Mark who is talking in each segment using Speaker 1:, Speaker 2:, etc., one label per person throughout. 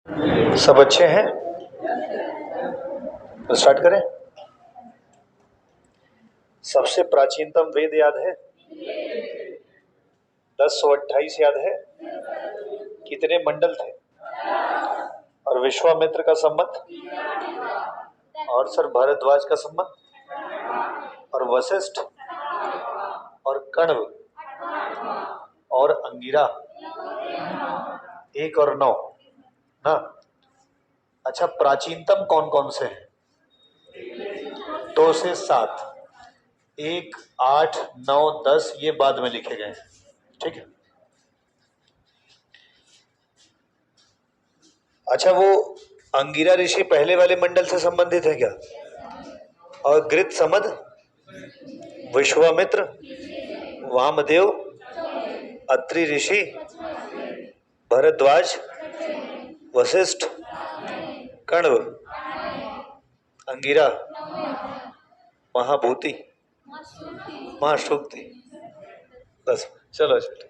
Speaker 1: सब अच्छे हैं तो स्टार्ट करें। सबसे प्राचीनतम वेद याद है? 1028 याद है? कितने मंडल थे? और विश्वामित्र का संबंध? और सर भारद्वाज का संबंध? और वशिष्ठ और कण्व और अंगिरा 1 और 9 ना। अच्छा, प्राचीनतम कौन कौन से हैं? 2 से 7, 1, 8, 9, 10 ये बाद में लिखे गए हैं। ठीक है। अच्छा, वो अंगिरा ऋषि पहले वाले मंडल से संबंधित है क्या? और गृत समद, विश्वामित्र, वामदेव, अत्रि ऋषि, भरद्वाज, वशिष्ठ, कण्व, अंगिरा, महाभूति, महाश्रुति। बस चलो चलो।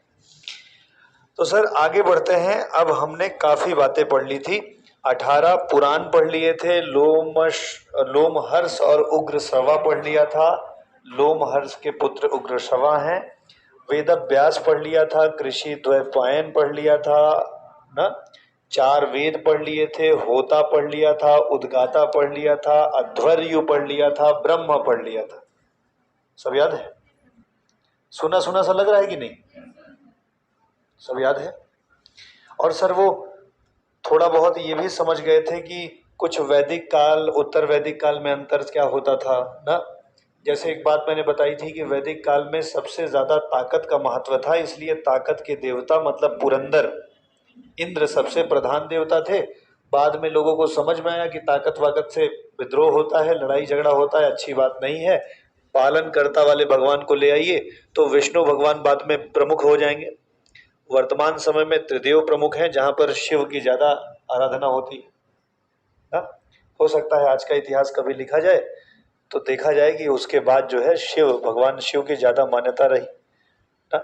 Speaker 1: तो सर आगे बढ़ते हैं। अब हमने काफी बातें पढ़ ली थी। 18 पुराण पढ़ लिए थे। लोमहर्ष और उग्रश्रवा पढ़ लिया था। लोमहर्ष के पुत्र उग्रश्रवा हैं। वेदव्यास पढ़ लिया था। कृषि द्वैपायन पढ़ लिया था ना। 4 वेद पढ़ लिए थे। होता पढ़ लिया था। उद्गाता पढ़ लिया था। अध्वर्यु पढ़ लिया था। ब्रह्म पढ़ लिया था। सब याद है? सुना सुना सा लग रहा है कि नहीं? सब याद है? और सर वो थोड़ा बहुत ये भी समझ गए थे कि कुछ वैदिक काल उत्तर वैदिक काल में अंतर क्या होता था ना। जैसे एक बात मैंने बताई थी कि वैदिक काल में सबसे ज्यादा ताकत का महत्व था, इसलिए ताकत के देवता मतलब पुरंदर इंद्र सबसे प्रधान देवता थे। बाद में लोगों को समझ में आया कि ताकत वाकत से विद्रोह होता है, लड़ाई झगड़ा होता है, अच्छी बात नहीं है। पालन करता वाले भगवान को ले आइए तो विष्णु भगवान बाद में प्रमुख हो जाएंगे। वर्तमान समय में त्रिदेव प्रमुख हैं, जहां पर शिव की ज्यादा आराधना होती है ना। हो सकता है आज का इतिहास कभी लिखा जाए तो देखा जाए कि उसके बाद जो है शिव भगवान शिव की ज्यादा मान्यता रही ना।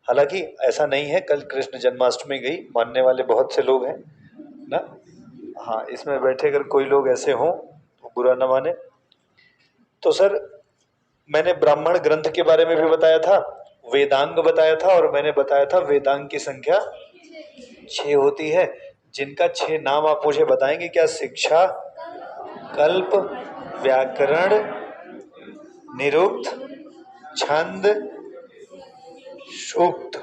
Speaker 1: हालांकि ऐसा नहीं है, कल कृष्ण जन्माष्टमी गई, मानने वाले बहुत से लोग हैं ना। हाँ, इसमें बैठे अगर कोई लोग ऐसे हों तो बुरा न माने। तो सर मैंने ब्राह्मण ग्रंथ के बारे में भी बताया था, वेदांग बताया था, और मैंने बताया था वेदांग की संख्या 6 होती है, जिनका 6 नाम आप मुझे बताएंगे क्या? शिक्षा, कल्प, व्याकरण, निरुक्त, छंद, सूक्त,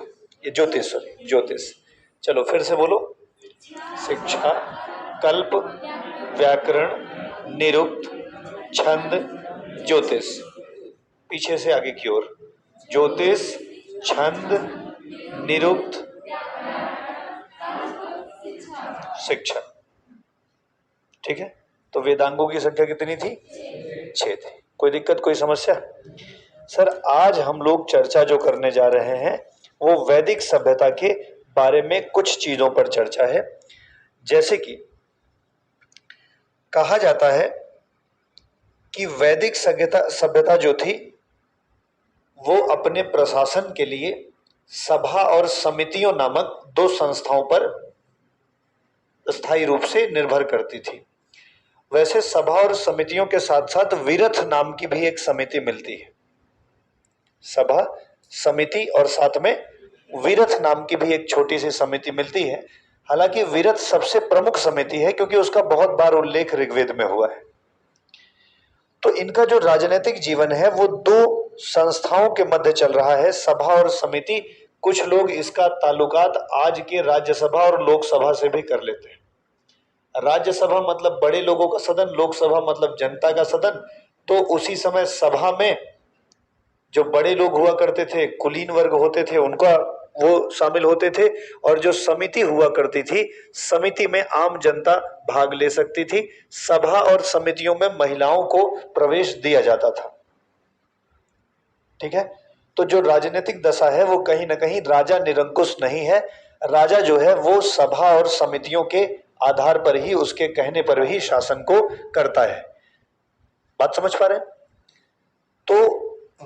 Speaker 1: ये ज्योतिष। चलो फिर से बोलो। शिक्षा, कल्प, व्याकरण, निरुक्त, छंद, ज्योतिष। पीछे से आगे की ओर। ज्योतिष, छंद, निरुक्त, शिक्षा। ठीक है। तो वेदांगों की संख्या कितनी थी? 6 थी। कोई दिक्कत, कोई समस्या? सर आज हम लोग चर्चा जो करने जा रहे हैं वो वैदिक सभ्यता के बारे में कुछ चीजों पर चर्चा है। जैसे कि कहा जाता है कि वैदिक सभ्यता जो थी वो अपने प्रशासन के लिए सभा और समितियों नामक 2 संस्थाओं पर स्थायी रूप से निर्भर करती थी। वैसे सभा और समितियों के साथ साथ विरथ नाम की भी एक समिति मिलती है। सभा, समिति और साथ में विरथ नाम की भी एक छोटी सी समिति मिलती है। हालांकि विरथ सबसे प्रमुख समिति है क्योंकि उसका बहुत बार उल्लेख ऋग्वेद में हुआ है। तो इनका जो राजनीतिक जीवन है वो 2 संस्थाओं के मध्य चल रहा है, सभा और समिति। कुछ लोग इसका ताल्लुकात आज के राज्यसभा और लोकसभा से भी कर लेते हैं। राज्यसभा मतलब बड़े लोगों का सदन, लोकसभा मतलब जनता का सदन। तो उसी समय सभा में जो बड़े लोग हुआ करते थे, कुलीन वर्ग होते थे, उनका वो शामिल होते थे। और जो समिति हुआ करती थी, समिति में आम जनता भाग ले सकती थी। सभा और समितियों में महिलाओं को प्रवेश दिया जाता था। ठीक है। तो जो राजनीतिक दशा है वो कहीं ना कहीं राजा निरंकुश नहीं है। राजा जो है वो सभा और समितियों के आधार पर ही, उसके कहने पर ही शासन को करता है। बात समझ पा रहे हैं? तो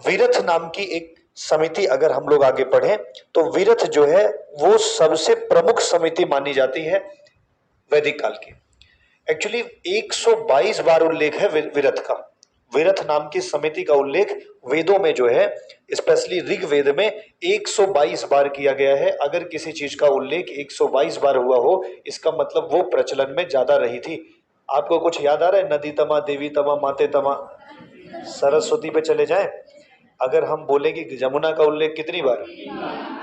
Speaker 1: विरथ नाम की एक समिति अगर हम लोग आगे पढ़ें तो विरथ जो है वो सबसे प्रमुख समिति मानी जाती है। वैदिक काल की। एक्चुअली 122 बार उल्लेख है विरथ का। विरथ नाम की समिति का उल्लेख वेदों में जो है, स्पेशली ऋग्वेद में 122 बार किया गया है। अगर किसी चीज का उल्लेख 122 बार हुआ हो, इसका मतलब वो प्रचलन में ज्यादा रही थी। आपको कुछ याद आ रहा है? नदी तमा, देवी तमा, माते तमा, सरस्वती पे चले जाएं। अगर हम बोले कि जमुना का उल्लेख कितनी बार,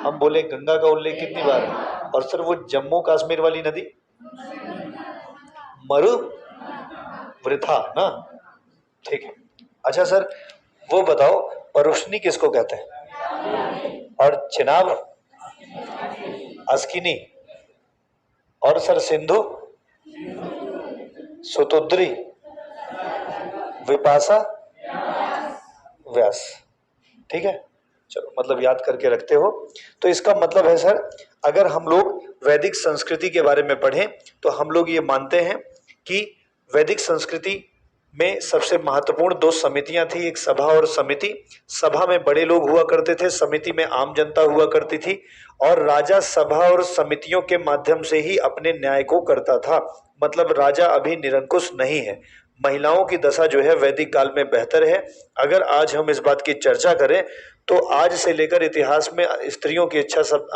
Speaker 1: हम बोले गंगा का उल्लेख कितनी बार, और सर वो जम्मू कश्मीर वाली नदी मरु वृथा ना, ठीक है। अच्छा सर, वो बताओ परुष्णी किसको कहते हैं? और चिनाब, अस्किनी, और सर सिंधु, सुतुद्री, विपाशा, व्यास। ठीक है, चलो, मतलब याद करके रखते हो। तो इसका मतलब है सर, अगर हम लोग वैदिक संस्कृति के बारे में पढ़ें तो हम लोग ये मानते हैं कि वैदिक संस्कृति में सबसे महत्वपूर्ण दो समितियां थी, एक सभा और समिति। सभा में बड़े लोग हुआ करते थे, समिति में आम जनता हुआ करती थी, और राजा सभा और समितियों के माध्यम से ही अपने न्याय को करता था। मतलब राजा अभी निरंकुश नहीं है। महिलाओं की दशा जो है वैदिक काल में बेहतर है। अगर आज हम इस बात की चर्चा करें तो आज से लेकर इतिहास में स्त्रियों की इच्छा सब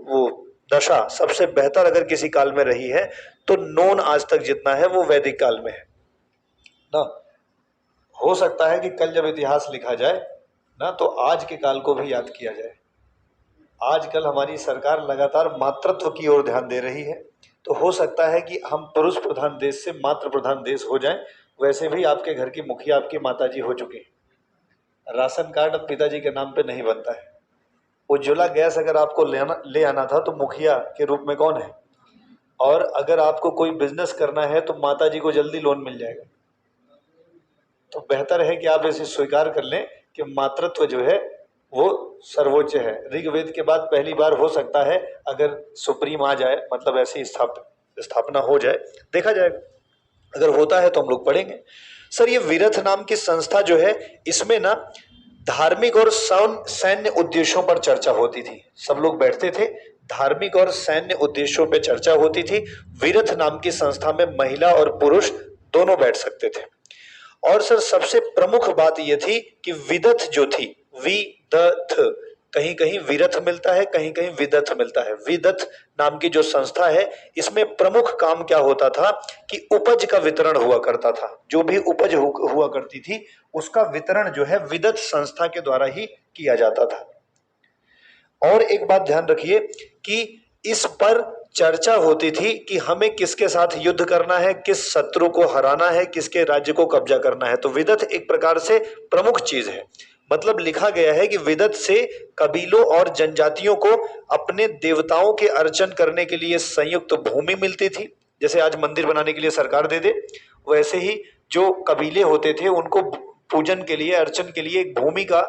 Speaker 1: वो दशा सबसे बेहतर अगर किसी काल में रही है तो नोन आज तक जितना है वो वैदिक काल में है ना। हो सकता है कि कल जब इतिहास लिखा जाए ना तो आज के काल को भी याद किया जाए। आजकल हमारी सरकार लगातार मातृत्व की ओर ध्यान दे रही है, तो हो सकता है कि हम पुरुष प्रधान देश से मातृ प्रधान देश हो जाएं। वैसे भी आपके घर की मुखिया आपकी माताजी हो चुकी है। राशन कार्ड अब पिताजी के नाम पे नहीं बनता है। उज्ज्वला गैस अगर आपको ले आना था तो मुखिया के रूप में कौन है? और अगर आपको कोई बिजनेस करना है तो माताजी को जल्दी लोन मिल जाएगा। तो बेहतर है कि आप इसे स्वीकार कर लें कि मातृत्व जो है वो सर्वोच्च है। ऋग्वेद के बाद पहली बार हो सकता है अगर सुप्रीम आ जाए, मतलब ऐसी स्थापना हो जाए, देखा जाएगा। अगर होता है तो हम लोग पढ़ेंगे। सर, ये विरथ नाम की संस्था जो है, इसमें ना धार्मिक और सैन्य उद्देश्यों पर चर्चा होती थी। सब लोग बैठते थे, धार्मिक और सैन्य उद्देश्यों पर चर्चा होती थी। विरथ नाम की संस्था में महिला और पुरुष दोनों बैठ सकते थे। और सर सबसे प्रमुख बात यह थी कि विदथ जो थी, विदथ, कहीं कहीं विरथ मिलता है, कहीं कहीं विदथ मिलता है। विदथ नाम की जो संस्था है, इसमें प्रमुख काम क्या होता था कि उपज का वितरण हुआ करता था। जो भी उपज हुआ करती थी उसका वितरण जो है विदथ संस्था के द्वारा ही किया जाता था। और एक बात ध्यान रखिए कि इस पर चर्चा होती थी कि हमें किसके साथ युद्ध करना है, किस शत्रु को हराना है, किसके राज्य को कब्जा करना है। तो विदथ एक प्रकार से प्रमुख चीज है। मतलब लिखा गया है कि विदथ से कबीलों और जनजातियों को अपने देवताओं के अर्चन करने के लिए संयुक्त भूमि मिलती थी। जैसे आज मंदिर बनाने के लिए सरकार दे दे, वैसे ही जो कबीले होते थे उनको पूजन के लिए, अर्चन के लिए एक भूमि का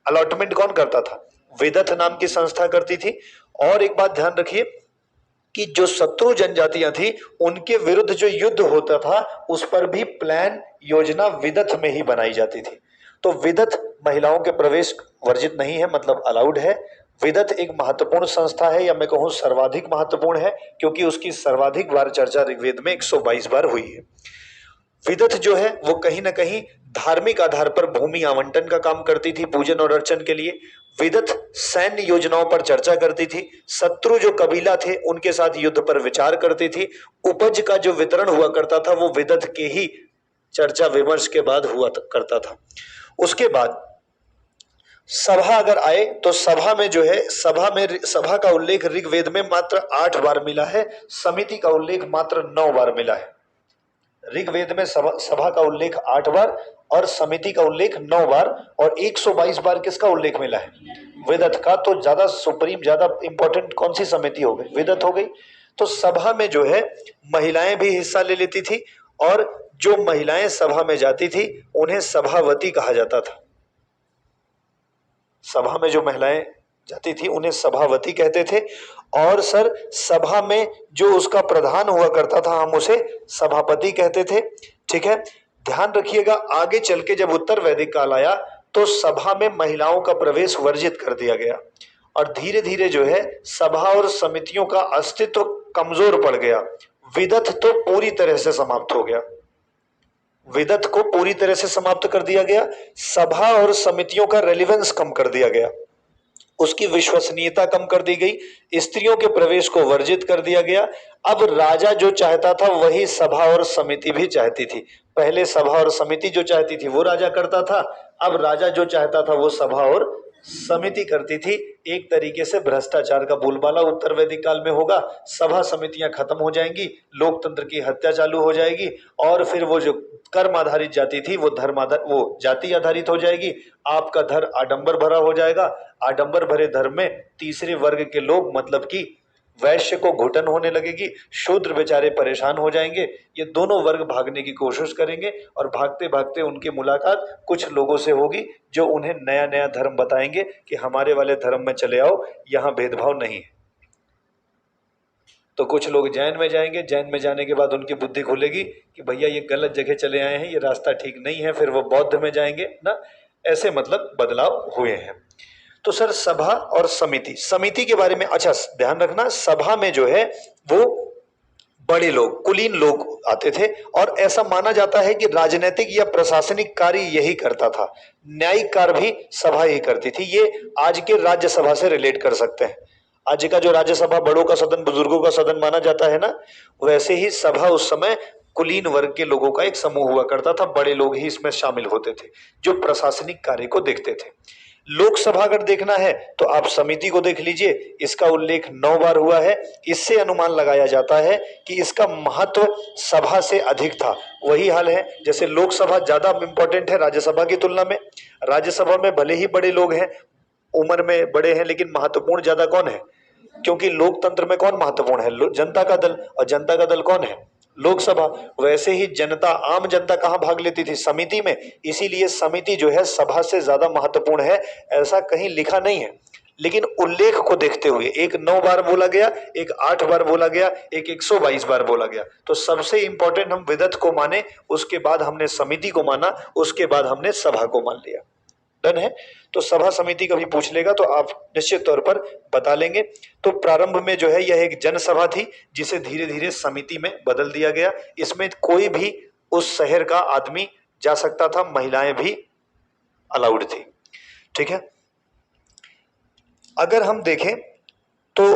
Speaker 1: अलॉटमेंट कौन करता था? विदथ नाम की संस्था करती थी। और एक बात ध्यान रखिए कि जो शत्रु जनजातियां थी उनके विरुद्ध जो युद्ध होता था उस पर भी प्लान, योजना विदथ में ही बनाई जाती थी। तो विदथ महिलाओं के प्रवेश वर्जित नहीं है, मतलब अलाउड है। विदथ एक महत्वपूर्ण संस्था है, या मैं कहूं सर्वाधिक महत्वपूर्ण है, क्योंकि उसकी सर्वाधिक बार चर्चा ऋग्वेद में 122 बार हुई है। विदथ जो है वो कहीं ना कहीं धार्मिक आधार पर भूमि आवंटन का काम करती थी पूजन और अर्चन के लिए। विदथ सैन्य योजनाओं पर चर्चा करती थी। शत्रु जो कबीला थे उनके साथ युद्ध पर विचार करती थी। उपज का जो वितरण हुआ करता था वो विदथ के ही चर्चा विमर्श के बाद हुआ करता था। उसके बाद सभा अगर आए तो सभा में जो है, सभा का उल्लेख ऋग्वेद में मात्र 8 बार मिला है, समिति का उल्लेख मात्र 9 बार मिला है। ऋग्वेद में सभा का उल्लेख 8 बार और समिति का उल्लेख 9 बार, और 122 बार किसका उल्लेख मिला है? विदथ का। तो ज्यादा सुप्रीम, ज्यादा इंपॉर्टेंट कौन सी समिति हो गई? विदथ हो गई। तो सभा में जो है महिलाएं भी हिस्सा ले लेती थी, और जो महिलाएं सभा में जाती थी उन्हें सभावती कहा जाता था। सभा में जो महिलाएं जाती थी उन्हें सभावती कहते थे। और सर सभा में जो उसका प्रधान हुआ करता था हम उसे सभापति कहते थे। ठीक है, ध्यान रखिएगा, आगे चल के जब उत्तर वैदिक काल आया तो सभा में महिलाओं का प्रवेश वर्जित कर दिया गया, और धीरे धीरे जो है सभा और समितियों का अस्तित्व कमजोर पड़ गया। विदथ तो पूरी तरह से समाप्त हो गया, विदथ को पूरी तरह से समाप्त कर दिया गया। सभा और समितियों का रेलिवेंस कम कर दिया गया, उसकी विश्वसनीयता कम कर दी गई, स्त्रियों के प्रवेश को वर्जित कर दिया गया। अब राजा जो चाहता था वही सभा और समिति भी चाहती थी। पहले सभा और समिति जो चाहती थी वो राजा करता था, अब राजा जो चाहता था वो सभा और समिति करती थी। एक तरीके से भ्रष्टाचार का बोलबाला उत्तर वैदिक काल में होगा, सभा समितियां खत्म हो जाएंगी, लोकतंत्र की हत्या चालू हो जाएगी, और फिर वो जो कर्म आधारित जाति थी वो वो जाति आधारित हो जाएगी। आपका धर्म आडंबर भरा हो जाएगा, आडंबर भरे धर्म में तीसरे वर्ग के लोग मतलब कि वैश्य को घुटन होने लगेगी, शूद्र बेचारे परेशान हो जाएंगे। ये दोनों वर्ग भागने की कोशिश करेंगे और भागते भागते उनकी मुलाकात कुछ लोगों से होगी जो उन्हें नया नया धर्म बताएंगे कि हमारे वाले धर्म में चले आओ, यहाँ भेदभाव नहीं है। तो कुछ लोग जैन में जाएंगे, जैन में जाने के बाद उनकी बुद्धि खुलेगी कि भैया ये गलत जगह चले आए हैं, ये रास्ता ठीक नहीं है, फिर वो बौद्ध में जाएंगे ना। ऐसे मतलब बदलाव हुए हैं। तो सर सभा और समिति, समिति के बारे में अच्छा ध्यान रखना, सभा में जो है वो बड़े लोग कुलीन लोग आते थे, और ऐसा माना जाता है कि राजनीतिक या प्रशासनिक कार्य यही करता था, न्यायिक कार्य भी सभा ही करती थी। ये आज के राज्यसभा से रिलेट कर सकते हैं। आज का जो राज्यसभा बड़ों का सदन, बुजुर्गों का सदन माना जाता है ना, वैसे ही सभा उस समय कुलीन वर्ग के लोगों का एक समूह हुआ करता था, बड़े लोग ही इसमें शामिल होते थे जो प्रशासनिक कार्य को देखते थे। लोकसभा अगर देखना है तो आप समिति को देख लीजिए, इसका उल्लेख 9 बार हुआ है। इससे अनुमान लगाया जाता है कि इसका महत्व सभा से अधिक था। वही हाल है जैसे लोकसभा ज्यादा इंपॉर्टेंट है राज्यसभा की तुलना में। राज्यसभा में भले ही बड़े लोग हैं, उम्र में बड़े हैं, लेकिन महत्वपूर्ण ज्यादा कौन है? क्योंकि लोकतंत्र में कौन महत्वपूर्ण है? जनता का दल, और जनता का दल कौन है? लोकसभा। वैसे ही जनता, आम जनता कहाँ भाग लेती थी? समिति में। इसीलिए समिति जो है सभा से ज्यादा महत्वपूर्ण है, ऐसा कहीं लिखा नहीं है, लेकिन उल्लेख को देखते हुए एक 9 बार बोला गया, एक 8 बार बोला गया, एक 122 बार बोला गया। तो सबसे इंपॉर्टेंट हम विदथ को माने, उसके बाद हमने समिति को माना, उसके बाद हमने सभा को मान लिया। डन है। तो सभा समिति कभी पूछ लेगा तो आप निश्चित तौर पर बता लेंगे। तो प्रारंभ में जो है यह एक जनसभा थी जिसे धीरे धीरे समिति में बदल दिया गया। इसमें कोई भी उस शहर का आदमी जा सकता था, महिलाएं भी अलाउड थी। ठीक है। अगर हम देखें तो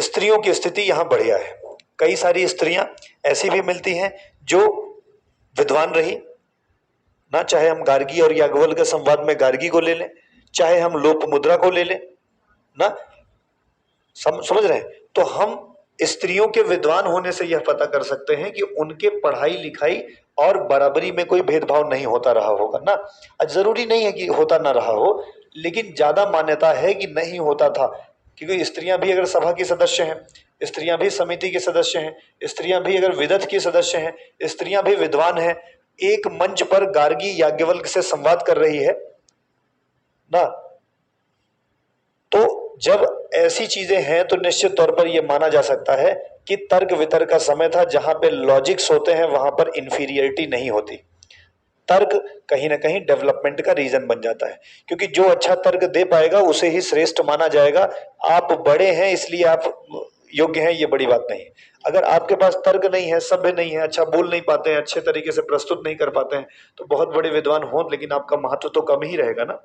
Speaker 1: स्त्रियों की स्थिति यहां बढ़िया है। कई सारी स्त्रियां ऐसी भी मिलती हैं जो विद्वान रही ना, चाहे हम गार्गी और याज्ञवल्क्य के संवाद में गार्गी को ले लें, चाहे हम लोपमुद्रा को ले लें ना, समझ रहे हैं। तो हम स्त्रियों के विद्वान होने से यह पता कर सकते हैं कि उनके पढ़ाई लिखाई और बराबरी में कोई भेदभाव नहीं होता रहा होगा ना। जरूरी नहीं है कि होता ना रहा हो, लेकिन ज्यादा मान्यता है कि नहीं होता था, क्योंकि स्त्रियां भी अगर सभा की सदस्य हैं, स्त्रियां भी समिति के सदस्य हैं, स्त्रियां भी अगर विदथ की सदस्य हैं, स्त्रियां भी विद्वान हैं, एक मंच पर गार्गी याज्ञवल्क्य से संवाद कर रही है ना। तो जब ऐसी चीजें हैं तो निश्चित तौर पर यह माना जा सकता है कि तर्क वितर्क का समय था, जहां पे लॉजिक्स होते हैं वहां पर इंफीरियरिटी नहीं होती। तर्क कहीं ना कहीं डेवलपमेंट का रीजन बन जाता है, क्योंकि जो अच्छा तर्क दे पाएगा उसे ही श्रेष्ठ माना जाएगा। आप बड़े हैं इसलिए आप योग्य हैं, ये बड़ी बात नहीं। अगर आपके पास तर्क नहीं है, सभ्य नहीं है, अच्छा बोल नहीं पाते हैं, अच्छे तरीके से प्रस्तुत नहीं कर पाते हैं, तो बहुत बड़े विद्वान हो लेकिन आपका महत्व तो कम ही रहेगा ना।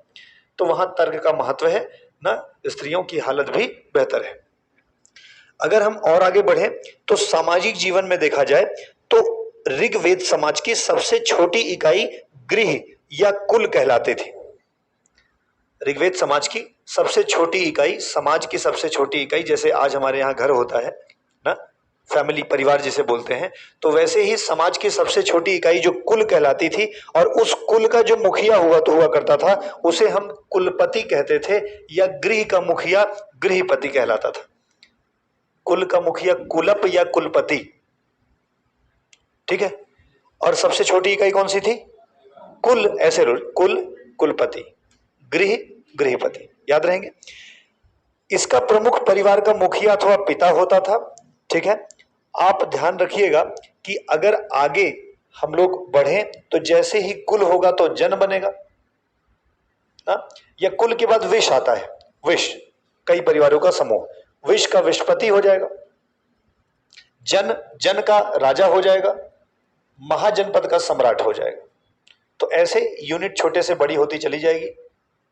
Speaker 1: तो वहां तर्क का महत्व है ना। स्त्रियों की हालत भी बेहतर है। अगर हम और आगे बढ़े तो सामाजिक जीवन में देखा जाए तो ऋग्वेद समाज की सबसे छोटी इकाई गृह या कुल कहलाती थी। ऋग्वेद समाज की सबसे छोटी इकाई, समाज की सबसे छोटी इकाई, जैसे आज हमारे यहाँ घर होता है ना, फैमिली, परिवार जिसे बोलते हैं, तो वैसे ही समाज की सबसे छोटी इकाई जो कुल कहलाती थी, और उस कुल का जो मुखिया हुआ करता था उसे हम कुलपति कहते थे, या गृह का मुखिया गृहपति कहलाता था। कुल का मुखिया कुलप या कुलपति। ठीक है। और सबसे छोटी इकाई कौन सी थी? कुल, ऐसे कुल कुलपति, गृह गृहपति, याद रहेंगे। इसका प्रमुख परिवार का मुखिया अथवा पिता होता था। ठीक है। आप ध्यान रखिएगा कि अगर आगे हम लोग बढ़े तो जैसे ही कुल होगा तो जन बनेगा ना, या कुल के बाद विष आता है, विष, कई परिवारों का समूह, विष का विषपति हो जाएगा। जन जन का राजा हो जाएगा, महाजनपद का सम्राट हो जाएगा। तो ऐसे यूनिट छोटे से बड़ी होती चली जाएगी।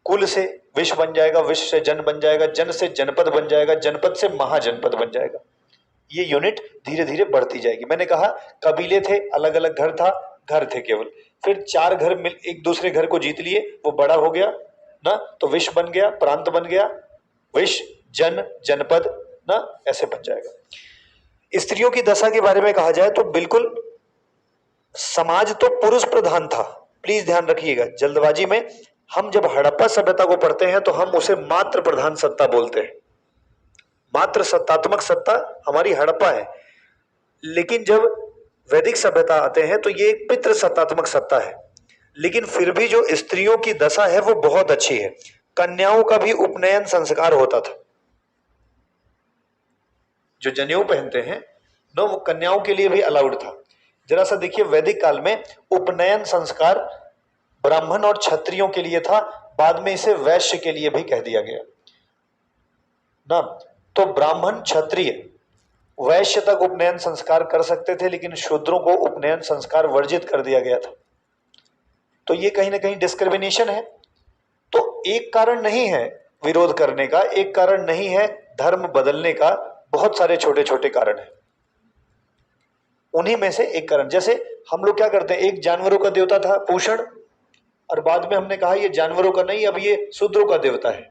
Speaker 1: कुल से विश्व बन जाएगा, विश्व से जन बन जाएगा, जन से जनपद बन जाएगा, जनपद से महाजनपद बन जाएगा। ये यूनिट धीरे धीरे बढ़ती जाएगी। मैंने कहा कबीले थे, अलग अलग घर था, घर थे केवल, फिर 4 घर मिल एक दूसरे घर को जीत लिए, वो बड़ा हो गया ना, तो विश्व बन गया, प्रांत बन गया, विश्व, जन, जनपद ना, ऐसे बन जाएगा। स्त्रियों की दशा के बारे में कहा जाए तो बिल्कुल समाज तो पुरुष प्रधान था। प्लीज ध्यान रखिएगा, जल्दबाजी में हम जब हड़प्पा सभ्यता को पढ़ते हैं तो हम उसे मात्र प्रधान सत्ता बोलते हैं, मात्र सत्तात्मक सत्ता हमारी हड़प्पा है। लेकिन जब वैदिक सभ्यता आते हैं तो ये एक पितृ सत्तात्मक सत्ता है। लेकिन फिर भी जो स्त्रियों की दशा है वो बहुत अच्छी है। कन्याओं का भी उपनयन संस्कार होता था। जो जनेऊ पहनते हैं न, वो कन्याओं के लिए भी अलाउड था। जरा सा देखिए, वैदिक काल में उपनयन संस्कार ब्राह्मण और क्षत्रियों के लिए था, बाद में इसे वैश्य के लिए भी कह दिया गया ना। तो ब्राह्मण, क्षत्रिय, वैश्य तक उपनयन संस्कार कर सकते थे, लेकिन शूद्रों को उपनयन संस्कार वर्जित कर दिया गया था। तो ये कहीं ना कहीं डिस्क्रिमिनेशन है। तो एक कारण नहीं है विरोध करने का, एक कारण नहीं है धर्म बदलने का, बहुत सारे छोटे छोटे कारण हैं। उन्हीं में से एक कारण, जैसे हम लोग क्या करते हैं, एक जानवरों का देवता था पूषण, और बाद में हमने कहा ये जानवरों का नहीं, अब ये शूद्रों का देवता है।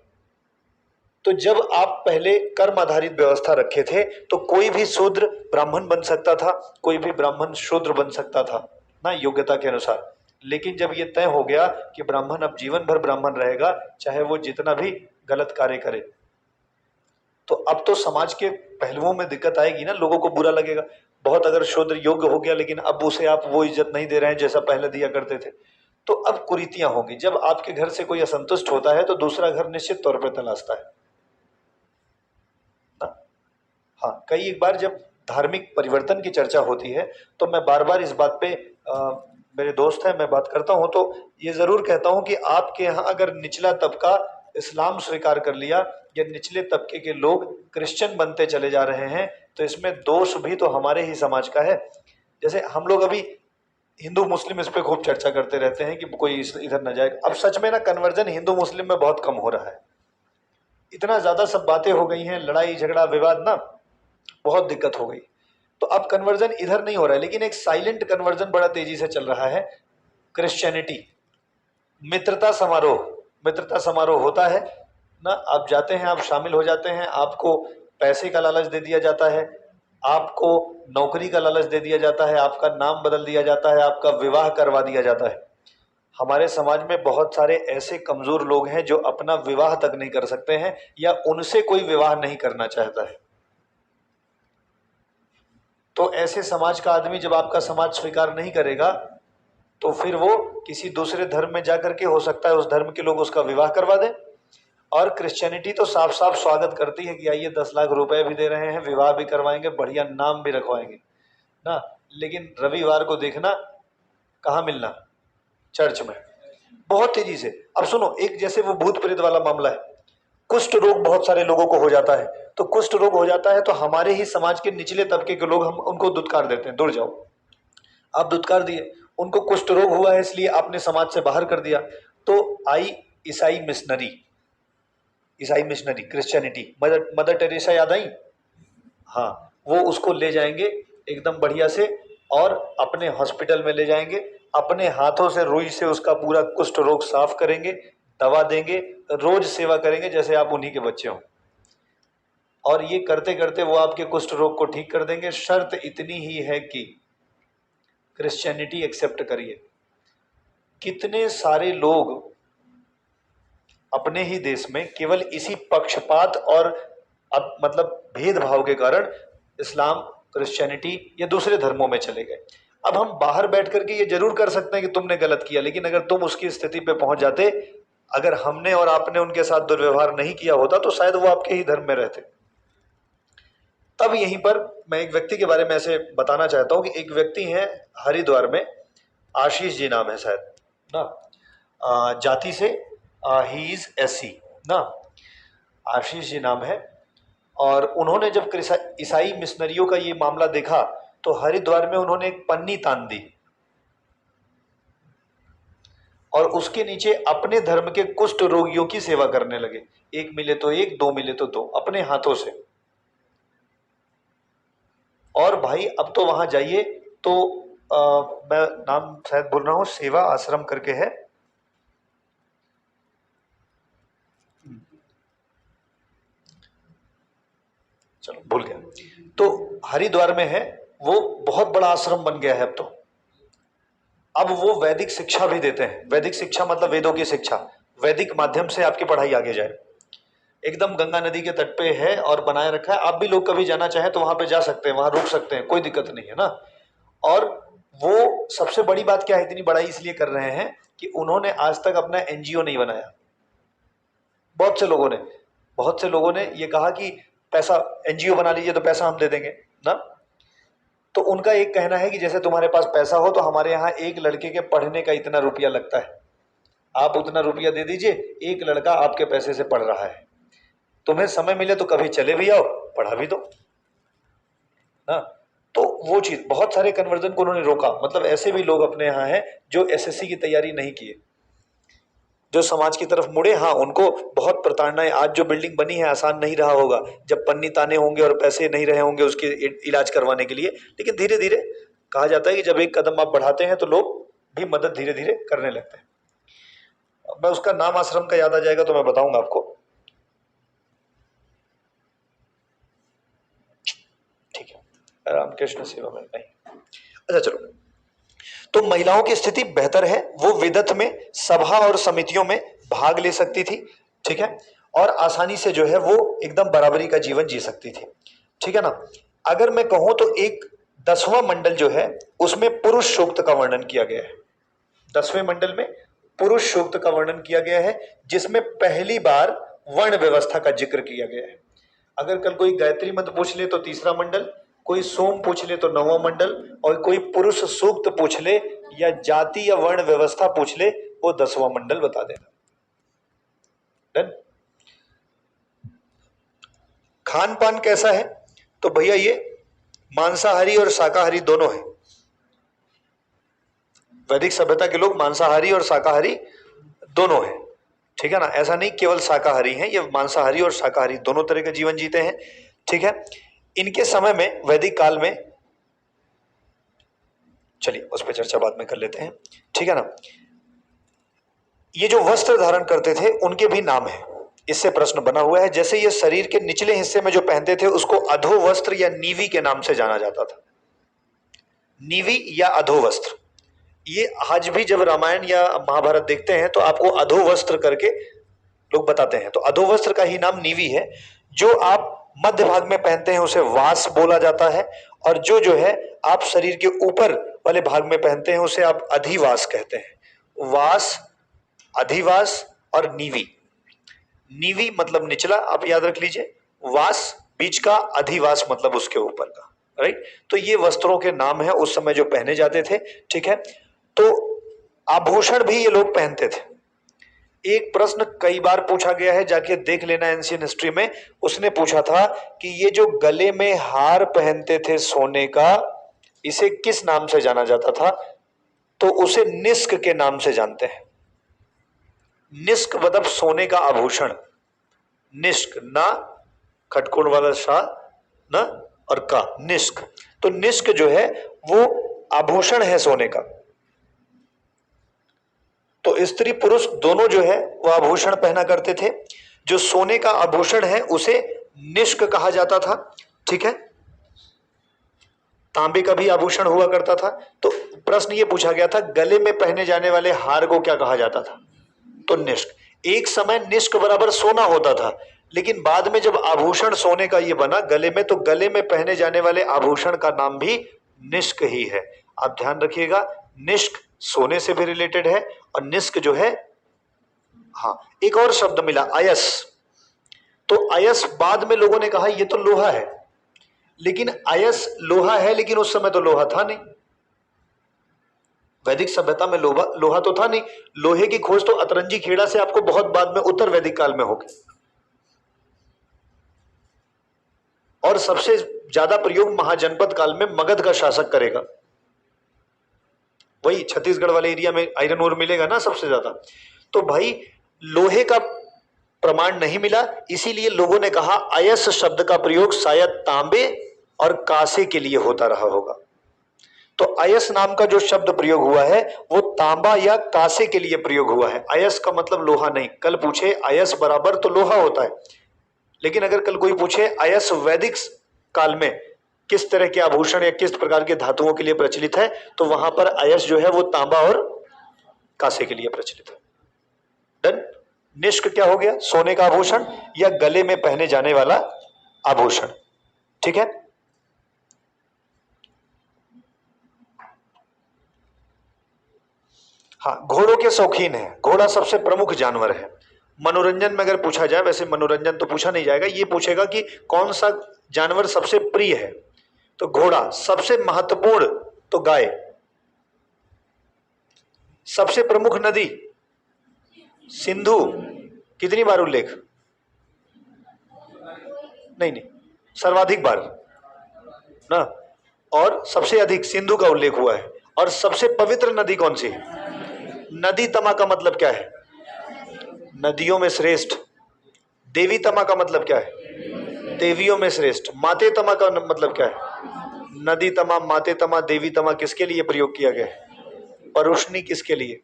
Speaker 1: तो जब आप पहले कर्म आधारित व्यवस्था रखे थे तो कोई भी शूद्र ब्राह्मण बन सकता था, कोई भी ब्राह्मण शूद्र बन सकता था ना, योग्यता के अनुसार। लेकिन जब ये तय हो गया कि ब्राह्मण अब जीवन भर ब्राह्मण रहेगा, चाहे वो जितना भी गलत कार्य करे, तो अब तो समाज के पहलुओं में दिक्कत आएगी ना, लोगों को बुरा लगेगा बहुत। अगर शूद्र योग्य हो गया लेकिन अब उसे आप वो इज्जत नहीं दे रहे हैं जैसा पहले दिया करते थे, तो अब कुरीतियां होंगी। जब आपके घर से कोई असंतुष्ट होता है तो दूसरा घर निश्चित तौर पर तलाशता है ना। हाँ, कई एक बार जब धार्मिक परिवर्तन की चर्चा होती है तो मैं बार बार इस बात पे मेरे दोस्त हैं, मैं बात करता हूं तो ये जरूर कहता हूं कि आपके यहाँ अगर निचला तबका इस्लाम स्वीकार कर लिया या निचले तबके के लोग क्रिश्चियन बनते चले जा रहे हैं, तो इसमें दोष भी तो हमारे ही समाज का है। जैसे हम लोग अभी हिंदू मुस्लिम इस पे खूब चर्चा करते रहते हैं कि कोई इधर न जाए। अब सच में ना कन्वर्जन हिंदू मुस्लिम में बहुत कम हो रहा है। इतना ज्यादा सब बातें हो गई हैं, लड़ाई झगड़ा विवाद ना, बहुत दिक्कत हो गई। तो अब कन्वर्जन इधर नहीं हो रहा है, लेकिन एक साइलेंट कन्वर्जन बड़ा तेजी से चल रहा है। क्रिश्चियनिटी, मित्रता समारोह, मित्रता समारोह होता है ना, आप जाते हैं, आप शामिल हो जाते हैं, आपको पैसे का लालच दे दिया जाता है, आपको नौकरी का लालच दे दिया जाता है, आपका नाम बदल दिया जाता है, आपका विवाह करवा दिया जाता है। हमारे समाज में बहुत सारे ऐसे कमजोर लोग हैं जो अपना विवाह तक नहीं कर सकते हैं, या उनसे कोई विवाह नहीं करना चाहता है। तो ऐसे समाज का आदमी जब आपका समाज स्वीकार नहीं करेगा तो फिर वो किसी दूसरे धर्म में जाकर के, हो सकता है उस धर्म के लोग उसका विवाह करवा दें। और क्रिश्चियनिटी तो साफ साफ स्वागत करती है कि आइए 10 लाख रुपए भी दे रहे हैं, विवाह भी करवाएंगे, बढ़िया नाम भी रखवाएंगे ना। लेकिन रविवार को देखना कहाँ मिलना, चर्च में, बहुत तेजी से। अब सुनो, एक जैसे वो भूत प्रेत वाला मामला है, कुष्ठ रोग बहुत सारे लोगों को हो जाता है। तो कुष्ठ रोग हो जाता है तो हमारे ही समाज के निचले तबके के लोग हम उनको दुत्कार देते हैं, दूर जाओ। आप दुत्कार दिए, उनको कुष्ठ रोग हुआ है इसलिए आपने समाज से बाहर कर दिया। तो आई ईसाई मिशनरी, ईसाई मिशनरी क्रिश्चियनिटी, मदर टेरेसा याद आई, हाँ, वो उसको ले जाएंगे एकदम बढ़िया से और अपने हॉस्पिटल में ले जाएंगे, अपने हाथों से रुई से उसका पूरा कुष्ठ रोग साफ करेंगे, दवा देंगे, रोज सेवा करेंगे जैसे आप उन्हीं के बच्चे हों। और ये करते करते वो आपके कुष्ठ रोग को ठीक कर देंगे। शर्त इतनी ही है कि क्रिश्चियनिटी एक्सेप्ट करिए। कितने सारे लोग अपने ही देश में केवल इसी पक्षपात और अब मतलब भेदभाव के कारण इस्लाम, क्रिश्चियनिटी या दूसरे धर्मों में चले गए। अब हम बाहर बैठ करके ये जरूर कर सकते हैं कि तुमने गलत किया, लेकिन अगर तुम उसकी स्थिति पे पहुंच जाते, अगर हमने और आपने उनके साथ दुर्व्यवहार नहीं किया होता तो शायद वो आपके ही धर्म में रहते। तब यहीं पर मैं एक व्यक्ति के बारे में ऐसे बताना चाहता हूं कि एक व्यक्ति है हरिद्वार में, आशीष जी नाम है शायद ना, जाति से ही इज एससी ना, आशीष जी नाम है। और उन्होंने जब ईसाई मिशनरियों का ये मामला देखा तो हरिद्वार में उन्होंने एक पन्नी तान दी और उसके नीचे अपने धर्म के कुष्ठ रोगियों की सेवा करने लगे। एक मिले तो एक, दो मिले तो दो, अपने हाथों से। और भाई अब तो वहां जाइए तो मैं नाम शायद बोल रहा हूं, सेवा आश्रम करके है, चलो भूल गया, तो हरिद्वार में है, वो बहुत बड़ा आश्रम बन गया है अब तो। अब वो वैदिक शिक्षा भी देते हैं। वैदिक शिक्षा मतलब वेदों की शिक्षा, वैदिक माध्यम से आपकी पढ़ाई आगे जाए। एकदम गंगा नदी के तट पे है और बनाए रखा है। आप भी लोग कभी जाना चाहें तो वहां पे जा सकते हैं, वहां रुक सकते हैं, कोई दिक्कत नहीं है ना। और वो सबसे बड़ी बात क्या है, इतनी बड़ाई इसलिए कर रहे हैं कि उन्होंने आज तक अपना एनजीओ नहीं बनाया। बहुत से लोगों ने ये कहा कि पैसा, एनजीओ बना लीजिए तो पैसा हम दे देंगे ना। तो उनका एक कहना है कि जैसे तुम्हारे पास पैसा हो तो हमारे यहाँ एक लड़के के पढ़ने का इतना रुपया लगता है, आप उतना रुपया दे दीजिए, एक लड़का आपके पैसे से पढ़ रहा है, तुम्हें समय मिले तो कभी चले भी आओ, पढ़ा भी दो ना। तो वो चीज, बहुत सारे कन्वर्जन को उन्होंने रोका। मतलब ऐसे भी लोग अपने यहाँ हैं जो एसएससी की तैयारी नहीं किए, जो समाज की तरफ मुड़े। हाँ, उनको बहुत प्रताड़नाएं, आज जो बिल्डिंग बनी है आसान नहीं रहा होगा जब पन्नी ताने होंगे और पैसे नहीं रहे होंगे उसके इलाज करवाने के लिए, लेकिन धीरे धीरे कहा जाता है कि जब एक कदम आप बढ़ाते हैं तो लोग भी मदद धीरे धीरे करने लगते हैं। मैं उसका नाम आश्रम का याद आ जाएगा तो मैं बताऊंगा आपको, ठीक है। रामकृष्ण सेवा में नहीं, अच्छा चलो। तो महिलाओं की स्थिति बेहतर है, वो विदत में, सभा और समितियों में भाग ले सकती थी, ठीक है, और आसानी से जो है वो एकदम बराबरी का जीवन जी सकती थी, ठीक है ना। अगर मैं कहूं तो एक 10वां मंडल जो है उसमें पुरुष सूक्त का वर्णन किया गया है। 10वें मंडल में पुरुष सूक्त का वर्णन किया गया है, जिसमें पहली बार वर्ण व्यवस्था का जिक्र किया गया है। अगर कल कोई गायत्री मंत्र पूछ ले तो 3रा मंडल, कोई सोम पूछ ले तो 9वां मंडल, और कोई पुरुष सूक्त पूछ ले या जाति या वर्ण व्यवस्था पूछ ले वो 10वां मंडल बता देना। डन। खान पान कैसा है, तो भैया ये मांसाहारी और शाकाहारी दोनों है। वैदिक सभ्यता के लोग मांसाहारी और शाकाहारी दोनों है, ठीक है ना। ऐसा नहीं केवल शाकाहारी हैं, ये मांसाहारी और शाकाहारी दोनों तरह का जीवन जीते हैं, ठीक है। इनके समय में, वैदिक काल में, चलिए उस पर चर्चा बाद में कर लेते हैं, ठीक है ना। ये जो वस्त्र धारण करते थे उनके भी नाम है, इससे प्रश्न बना हुआ है। जैसे ये शरीर के निचले हिस्से में जो पहनते थे उसको अधो वस्त्र या नीवी के नाम से जाना जाता था। नीवी या अधो वस्त्र, ये आज भी जब रामायण या महाभारत देखते हैं तो आपको अधो वस्त्र करके लोग बताते हैं। तो अधो वस्त्र का ही नाम नीवी है। जो आप मध्य भाग में पहनते हैं उसे वास बोला जाता है, और जो है आप शरीर के ऊपर वाले भाग में पहनते हैं उसे आप अधिवास कहते हैं। वास, अधिवास और नीवी। नीवी मतलब निचला, आप याद रख लीजिए, वास बीच का, अधिवास मतलब उसके ऊपर का, राइट। तो ये वस्त्रों के नाम है उस समय जो पहने जाते थे, ठीक है। तो आभूषण भी ये लोग पहनते थे। एक प्रश्न कई बार पूछा गया है, जाके देख लेना एंशियंट हिस्ट्री में। उसने पूछा था कि ये जो गले में हार पहनते थे सोने का, इसे किस नाम से जाना जाता था, तो उसे निष्क के नाम से जानते हैं। निष्क मतलब सोने का आभूषण, निष्क, ना खटकोण वाला शाह ना और का, निष्क। तो निष्क जो है वो आभूषण है सोने का। तो स्त्री पुरुष दोनों जो है वो आभूषण पहना करते थे। जो सोने का आभूषण है उसे निष्क कहा जाता था, ठीक है। तांबे का भी आभूषण हुआ करता था। तो प्रश्न ये पूछा गया था, गले में पहने जाने वाले हार को क्या कहा जाता था, तो निष्क। एक समय निष्क बराबर सोना होता था, लेकिन बाद में जब आभूषण सोने का ये बना गले में, तो गले में पहने जाने वाले आभूषण का नाम भी निष्क ही है। आप ध्यान रखिएगा, निष्क सोने से भी रिलेटेड है, और निष्क जो है, हाँ एक और शब्द मिला, अयस। तो अयस बाद में लोगों ने कहा ये तो लोहा है, लेकिन अयस लोहा है, लेकिन उस समय तो लोहा था नहीं। वैदिक सभ्यता में लोहा तो था नहीं। लोहे की खोज तो अतरंजी खेड़ा से आपको बहुत बाद में उत्तर वैदिक काल में होगी। और सबसे ज्यादा प्रयोग महाजनपद काल में मगध का शासक करेगा। वही छत्तीसगढ़ वाले एरिया में आयरन ओर मिलेगा ना सबसे ज्यादा। तो भाई लोहे का प्रमाण नहीं मिला, इसीलिए लोगों ने कहा अयस शब्द का प्रयोग शायद तांबे और कांसे के लिए होता रहा होगा। तो अयस नाम का जो शब्द प्रयोग हुआ है वो तांबा या कांसे के लिए प्रयोग हुआ है। अयस का मतलब लोहा नहीं। कल पूछे अयस बराबर तो लोहा होता है, लेकिन अगर कल कोई पूछे अयस वैदिक काल में किस तरह के आभूषण या किस प्रकार के धातुओं के लिए प्रचलित है, तो वहां पर अयस जो है वो तांबा और कांसे के लिए प्रचलित है। डन। निष्क क्या हो गया? सोने का आभूषण या गले में पहने जाने वाला आभूषण। ठीक है। हाँ, घोड़ों के शौकीन है। घोड़ा सबसे प्रमुख जानवर है। मनोरंजन में अगर पूछा जाए, वैसे मनोरंजन तो पूछा नहीं जाएगा, ये पूछेगा कि कौन सा जानवर सबसे प्रिय है, तो घोड़ा। सबसे महत्वपूर्ण तो गाय। सबसे प्रमुख नदी सिंधु, कितनी बार उल्लेख? नहीं, सर्वाधिक बार ना। और सबसे अधिक सिंधु का उल्लेख हुआ है। और सबसे पवित्र नदी कौन सी है? नदी तमा का मतलब क्या है? नदियों में श्रेष्ठ। देवी तमा का मतलब क्या है? देवियों में श्रेष्ठ। माते तमा का मतलब क्या है? नदी तमा, माते तमा, देवी तमा किसके लिए प्रयोग किया गया है? परुष्णी किसके लिए?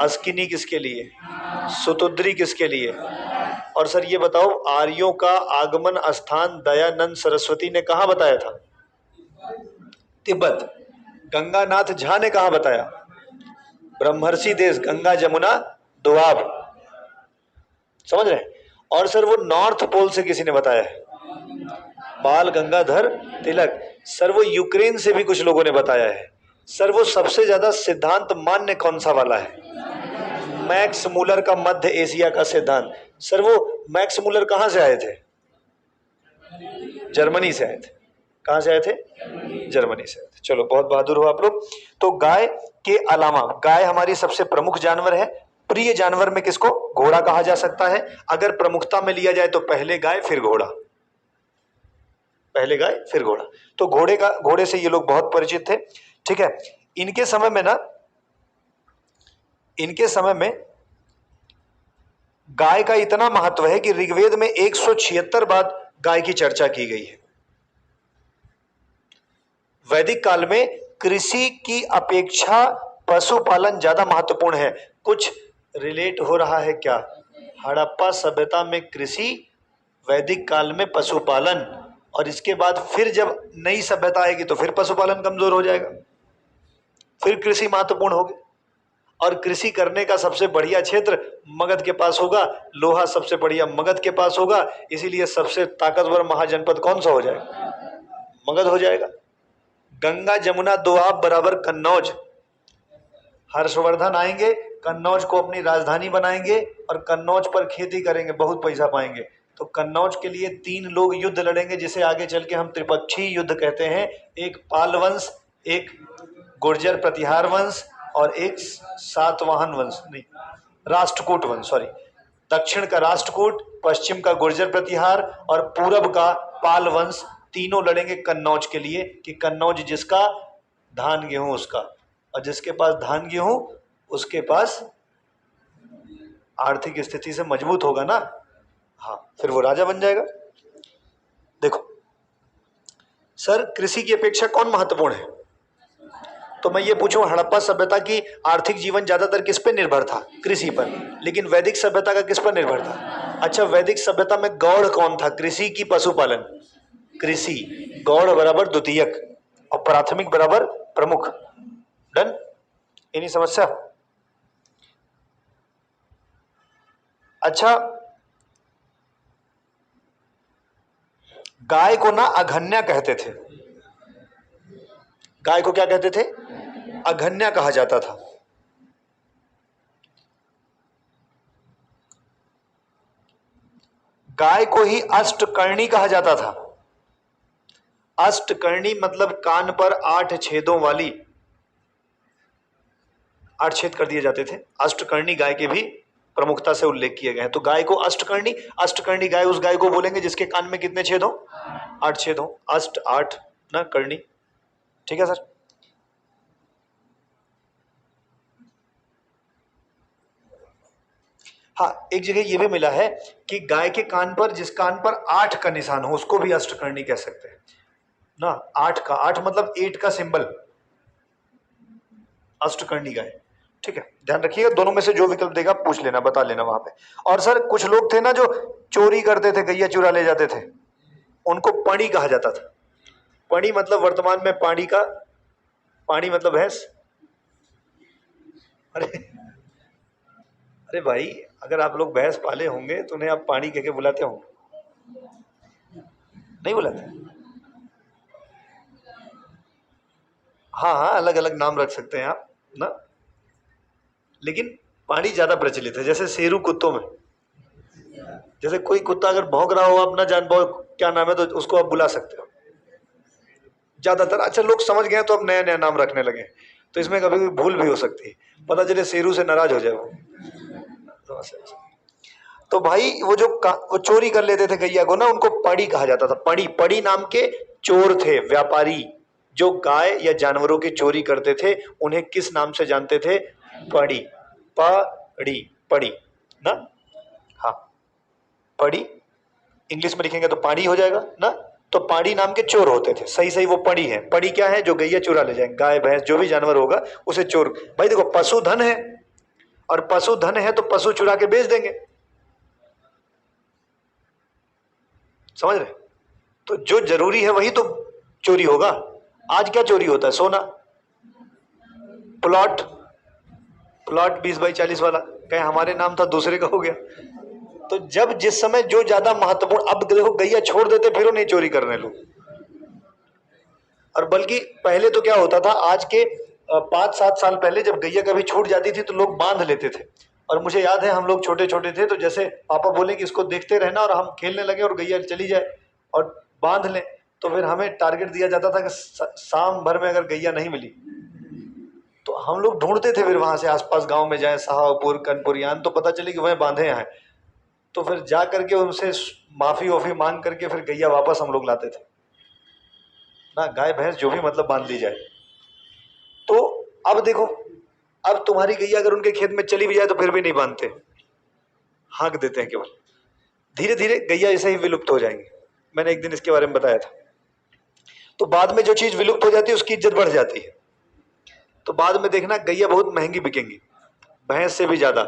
Speaker 1: अस्किनी किसके लिए? सुतुद्री किसके लिए? और सर ये बताओ, आर्यों का आगमन स्थान दयानंद सरस्वती ने कहा बताया था? तिब्बत। गंगानाथ झा ने कहा बताया? ब्रह्मर्षि देश, गंगा जमुना दोआब। समझ रहे? और सर वो नॉर्थ पोल से किसी ने बताया है? बाल गंगाधर तिलक। सर वो यूक्रेन से भी कुछ लोगों ने बताया है। सर वो सबसे ज्यादा सिद्धांत मान्य कौन सा वाला है? मैक्स मूलर का मध्य एशिया का सिद्धांत। सर वो मैक्स मूलर कहां से आए थे? जर्मनी से आए थे। कहां से आए थे? जर्मनी से आए थे। चलो, बहुत बहादुर हो आप लोग। तो गाय के अलावा, गाय हमारी सबसे प्रमुख जानवर है। प्रिय जानवर में किसको? घोड़ा कहा जा सकता है। अगर प्रमुखता में लिया जाए तो पहले गाय फिर घोड़ा, पहले गाय फिर घोड़ा। तो घोड़े से ये लोग बहुत परिचित थे। ठीक है। इनके समय में गाय का इतना महत्व है कि ऋग्वेद में 176 बार गाय की चर्चा की गई है। वैदिक काल में कृषि की अपेक्षा पशुपालन ज्यादा महत्वपूर्ण है। कुछ रिलेट हो रहा है क्या? हड़प्पा सभ्यता में कृषि, वैदिक काल में पशुपालन, और इसके बाद फिर जब नई सभ्यता आएगी तो फिर पशुपालन कमजोर हो जाएगा, फिर कृषि महत्वपूर्ण होगी। और कृषि करने का सबसे बढ़िया क्षेत्र मगध के पास होगा, लोहा सबसे बढ़िया मगध के पास होगा, इसीलिए सबसे ताकतवर महाजनपद कौन सा हो जाएगा? मगध हो जाएगा। गंगा जमुना दोआब बराबर कन्नौज। हर्षवर्धन आएंगे, कन्नौज को अपनी राजधानी बनाएंगे और कन्नौज पर खेती करेंगे, बहुत पैसा पाएंगे। तो कन्नौज के लिए 3 लोग युद्ध लड़ेंगे, जिसे आगे चल के हम त्रिपक्षीय युद्ध कहते हैं। एक पाल वंश, एक गुर्जर प्रतिहार वंश और एक सातवाहन वंश, नहीं, राष्ट्रकूट वंश, सॉरी। दक्षिण का राष्ट्रकूट, पश्चिम का गुर्जर प्रतिहार और पूरब का पाल वंश, तीनों लड़ेंगे कन्नौज के लिए कि कन्नौज जिसका धान गेहूं उसका, और जिसके पास धान गेहूं उसके पास आर्थिक स्थिति से मजबूत होगा ना, हाँ, फिर वो राजा बन जाएगा। देखो सर, कृषि की अपेक्षा कौन महत्वपूर्ण है? तो मैं ये पूछूं, हड़प्पा सभ्यता की आर्थिक जीवन ज्यादातर किस पे निर्भर था? कृषि पर। लेकिन वैदिक सभ्यता का किस पर निर्भर था? अच्छा, वैदिक सभ्यता में गौड़ कौन था? कृषि की पशुपालन? कृषि। गौड़ बराबर द्वितीयक और प्राथमिक बराबर प्रमुख। डन। इन्हीं समस्या। अच्छा, गाय को ना अघन्या कहते थे। गाय को क्या कहते थे? अघन्या कहा जाता था। गाय को ही अष्टकर्णी कहा जाता था। अष्टकर्णी मतलब कान पर 8 छेदों वाली, 8 छेद कर दिए जाते थे। अष्टकर्णी गाय के भी प्रमुखता से उल्लेख किए गए हैं। तो गाय को अष्टकर्णी, अष्टकर्णी गाय उस गाय को बोलेंगे जिसके कान में कितने छेद हो? 8 छेद हो। अष्ट 8 ना, कर्णी। ठीक है सर। हाँ, एक जगह ये भी मिला है कि गाय के कान पर, जिस कान पर 8 का निशान हो उसको भी अष्टकर्णी कह सकते हैं ना। 8 का, 8 मतलब 8 का सिंबल, अष्टकर्णी गाय। ठीक है, ध्यान रखिएगा, दोनों में से जो विकल्प देगा पूछ लेना, बता लेना वहां पे। और सर कुछ लोग थे ना जो चोरी करते थे, गैया चुरा ले जाते थे, उनको पणी कहा जाता था। पणी मतलब वर्तमान में पानी का, पानी मतलब भैंस। अरे अरे भाई, अगर आप लोग भैंस पाले होंगे तो उन्हें आप पानी कह के बुलाते होंगे, नहीं बुलाते? हाँ हाँ, अलग अलग नाम रख सकते हैं आप ना, लेकिन पानी ज्यादा प्रचलित है। जैसे शेरू कुत्तों में, जैसे कोई कुत्ता अगर भौंक रहा हो, आप ना जान पाओ क्या नाम है, तो उसको आप बुला सकते हो ज्यादातर। अच्छा, लोग समझ गए तो अब नया नया नाम रखने लगे, तो इसमें कभी भी भूल भी हो सकती है, पता चले शेरू से नाराज हो जाए वो। तो भाई वो चोरी कर लेते थे गैया को ना, उनको पड़ी कहा जाता था। पड़ी, पड़ी नाम के चोर थे, व्यापारी, जो गाय या जानवरों की चोरी करते थे, उन्हें किस नाम से जानते थे? पड़ी, पड़ी, पड़ी ना। हाँ, पड़ी इंग्लिश में लिखेंगे तो पाड़ी हो जाएगा ना। तो पाड़ी नाम के चोर होते थे, सही सही वो पड़ी है। पड़ी क्या है? जो गैया चुरा ले जाए, गाय भैंस जो भी जानवर होगा उसे चोर। भाई देखो, पशु धन है, और पशु धन है तो पशु चुरा के बेच देंगे, समझ रहे? तो जो जरूरी है वही तो चोरी होगा। आज क्या चोरी होता है? सोना, प्लॉट, प्लॉट 20 बाई 40 वाला, कहीं हमारे नाम था दूसरे का हो गया। तो जब जिस समय जो ज्यादा महत्वपूर्ण, अब देखो गैया छोड़ देते फिर नहीं चोरी करने लोग। और बल्कि पहले तो क्या होता था, आज के 5-7 साल पहले जब गैया कभी छूट जाती थी तो लोग बांध लेते थे। और मुझे याद है हम लोग छोटे छोटे थे तो जैसे पापा बोले कि इसको देखते रहना, और हम खेलने लगे और गैया चली जाए और बांध लें, तो फिर हमें टारगेट दिया जाता था कि शाम भर में अगर गैया नहीं मिली तो हम लोग ढूंढते थे, फिर वहां से आसपास गांव में जाए, साहबपुर कनपुरियान, तो पता चले कि वह बांधे हैं। तो फिर जा करके उनसे माफी वाफी मांग करके फिर गैया वापस हम लोग लाते थे ना। गाय भैंस जो भी मतलब बांध ली जाए। तो अब देखो, अब तुम्हारी गैया अगर उनके खेत में चली भी जाए तो फिर भी नहीं बांधते, हाँक देते हैं केवल। धीरे धीरे गैया ऐसे ही विलुप्त हो जाएंगी। मैंने एक दिन इसके बारे में बताया था। तो बाद में जो चीज विलुप्त हो जाती है उसकी इज्जत बढ़ जाती है। तो बाद में देखना गैया बहुत महंगी बिकेंगी, भैंस से भी ज्यादा।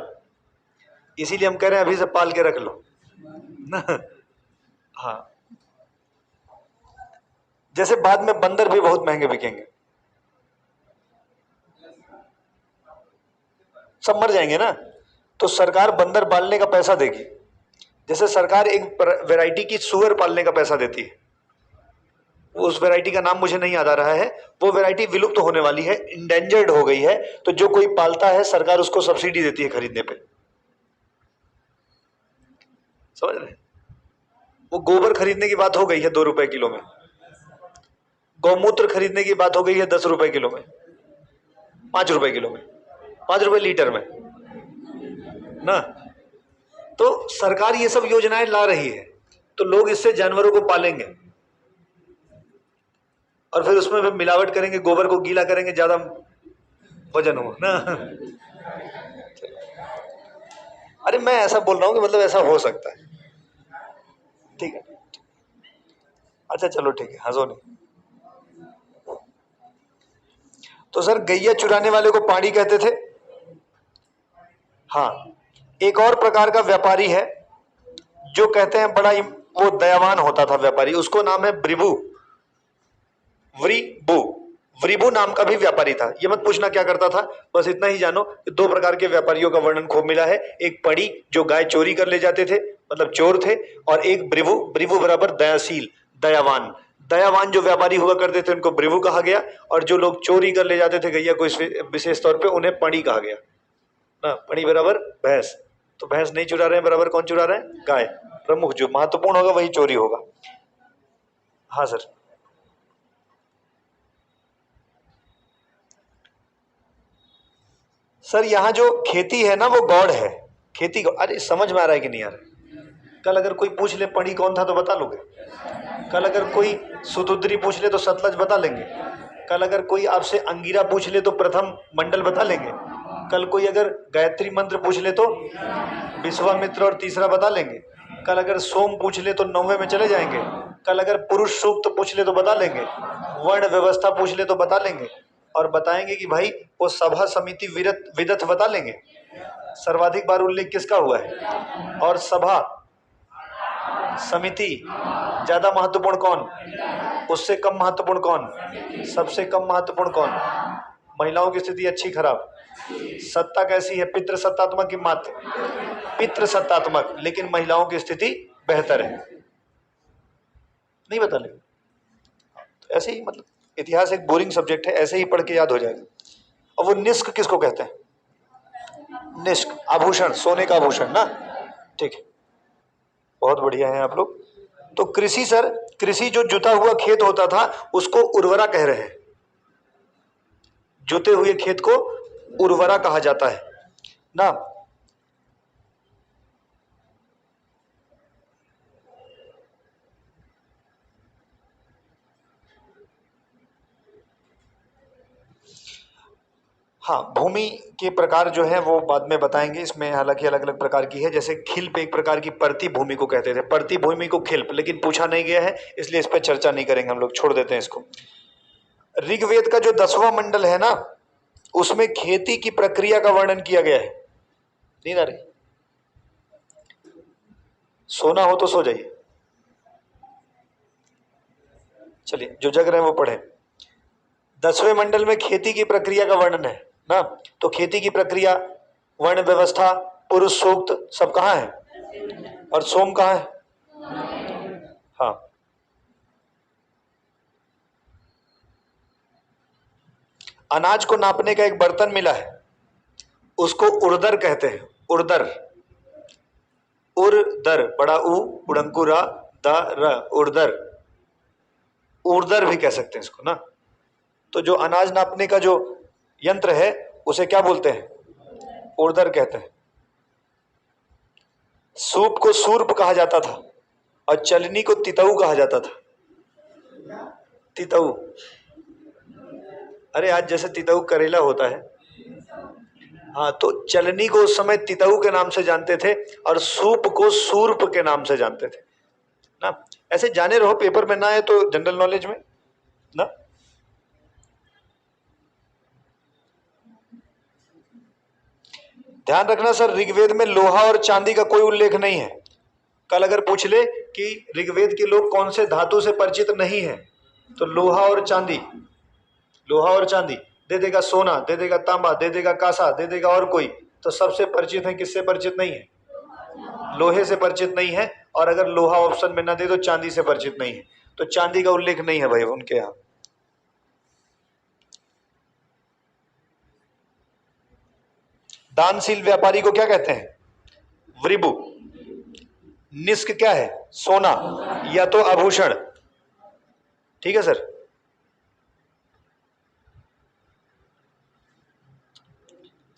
Speaker 1: इसीलिए हम कह रहे हैं अभी से पाल के रख लो ना। हाँ, जैसे बाद में बंदर भी बहुत महंगे बिकेंगे, सब मर जाएंगे ना। तो सरकार बंदर पालने का पैसा देगी, जैसे सरकार एक वैरायटी की सुअर पालने का पैसा देती है। उस वैरायटी का नाम मुझे नहीं याद आ रहा है, वो वैरायटी विलुप्त होने वाली है, इंडेंजर्ड हो गई है। तो जो कोई पालता है सरकार उसको सब्सिडी देती है खरीदने पे, समझ रहे? वो गोबर खरीदने की बात हो गई है 2 रुपए किलो में, गौमूत्र खरीदने की बात हो गई है 10 रुपए किलो में, 5 रुपए किलो में, 5 रुपए लीटर में ना। तो सरकार ये सब योजनाएं ला रही है, तो लोग इससे जानवरों को पालेंगे और फिर उसमें भी मिलावट करेंगे, गोबर को गीला करेंगे, ज्यादा वजन हो ना। अरे मैं ऐसा बोल रहा हूँ कि मतलब ऐसा हो सकता है। ठीक है, अच्छा चलो ठीक है, हंसो नहीं। तो सर गैया चुराने वाले को पाड़ी कहते थे। हाँ, एक और प्रकार का व्यापारी है जो कहते हैं बड़ा वो दयावान होता था व्यापारी, उसको नाम है ब्रिभु, व्रीबु। व्रीबु नाम का भी व्यापारी था। ये मत पूछना क्या करता था, बस इतना ही जानो कि 2 प्रकार के व्यापारियों का वर्णन खूब मिला है। एक पड़ी जो गाय चोरी कर ले जाते थे, मतलब चोर थे, और एक ब्रिभु, ब्रिभु बराबर दयाशील, दयावान। दयावान जो व्यापारी हुआ करते थे उनको ब्रिभु कहा गया, और जो लोग चोरी कर ले जाते थे गैया को विशेष तौर पे उन्हें पड़ी कहा गया ना। पड़ी बराबर भैंस, तो भैंस नहीं चुरा रहे हैं, बराबर कौन चुरा रहे हैं? गाय। प्रमुख जो महत्वपूर्ण होगा वही चोरी होगा। हाँ सर। सर यहाँ जो खेती है ना वो गौड़ है, खेती को, अरे समझ में आ रहा है कि नहीं आ रहा है? कल अगर कोई पूछ ले पढ़ी कौन था तो बता लोगे? कल अगर कोई सुतुद्री पूछ ले तो सतलज बता लेंगे? कल अगर कोई आपसे अंगिरा पूछ ले तो प्रथम मंडल बता लेंगे? कल कोई अगर गायत्री मंत्र पूछ ले तो विश्वामित्र और तीसरा बता लेंगे? कल अगर सोम पूछ ले तो 9वें में चले जाएंगे? कल अगर पुरुष सूक्त पूछ ले तो बता लेंगे? वर्ण व्यवस्था पूछ ले तो बता लेंगे? और बताएंगे कि भाई वो सभा समिति विदथ बता लेंगे? सर्वाधिक बार उल्लेख किसका हुआ है? और सभा समिति ज्यादा महत्वपूर्ण कौन? उससे कम महत्वपूर्ण कौन? सबसे कम महत्वपूर्ण कौन? महिलाओं की स्थिति अच्छी खराब? सत्ता कैसी है? पितृ सत्तात्मक की मात्र? पितृ सत्तात्मक, लेकिन महिलाओं की स्थिति बेहतर है। नहीं बता ले तो ऐसे ही, मतलब इतिहास एक बोरिंग सब्जेक्ट है, ऐसे ही पढ़ के याद हो जाएगा। और वो निष्क किसको कहते हैं? निष्क आभूषण, सोने का आभूषण ना। ठीक है, बहुत बढ़िया है आप लोग। तो कृषि सर, कृषि जो जुता हुआ खेत होता था उसको उर्वरा कह रहे हैं। जुते हुए खेत को उर्वरा कहा जाता है ना। हाँ, भूमि के प्रकार जो है वो बाद में बताएंगे, इसमें हालांकि अलग अलग प्रकार की है। जैसे खिल्प एक प्रकार की परती भूमि को कहते थे, परती भूमि को खिल्प, लेकिन पूछा नहीं गया है इसलिए इस पर चर्चा नहीं करेंगे, हम लोग छोड़ देते हैं इसको। ऋग्वेद का जो 10वां मंडल है ना, उसमें खेती की प्रक्रिया का वर्णन किया गया है। नींद आ रही? सोना हो तो सो जाइए, चलिए जो जग रहे हैं वो पढ़े। 10वें मंडल में खेती की प्रक्रिया का वर्णन है ना। तो खेती की प्रक्रिया, वर्ण व्यवस्था, पुरुष सूक्त सब कहाँ है? और सोम कहाँ है? हाँ, अनाज को नापने का एक बर्तन मिला है, उसको उर्दर कहते हैं। उर्दर, उर्दर, बड़ा उ, उड़ंकुरा, द र, उर्दर। उर्दर भी कह सकते हैं इसको ना। तो जो अनाज नापने का जो यंत्र है उसे क्या बोलते हैं? उर्दर कहते हैं। सूप को सूर्प कहा जाता था और चलनी को तितऊ कहा जाता था। तितऊ, अरे आज जैसे तितऊ करेला होता है, हाँ, तो चलनी को उस समय तितऊ के नाम से जानते थे और सूप को सूर्प के नाम से जानते थे ना। ऐसे जाने रहो, पेपर में ना आए तो जनरल नॉलेज में ना। ध्यान रखना सर, ऋग्वेद में लोहा और चांदी का कोई उल्लेख नहीं है। कल अगर पूछ ले कि ऋग्वेद के लोग कौन से धातु से परिचित नहीं है, तो लोहा और चांदी, लोहा और चांदी दे देगा, सोना दे देगा, तांबा दे देगा, कांसा दे देगा, और कोई तो सबसे परिचित है, किससे परिचित नहीं है? लोहे से परिचित नहीं है। और अगर लोहा ऑप्शन में ना दे तो चांदी से परिचित नहीं है। तो चांदी का उल्लेख नहीं है भाई उनके यहाँ। दानशील व्यापारी को क्या कहते हैं? वृबु। निष्क क्या है? सोना या तो आभूषण। ठीक है सर।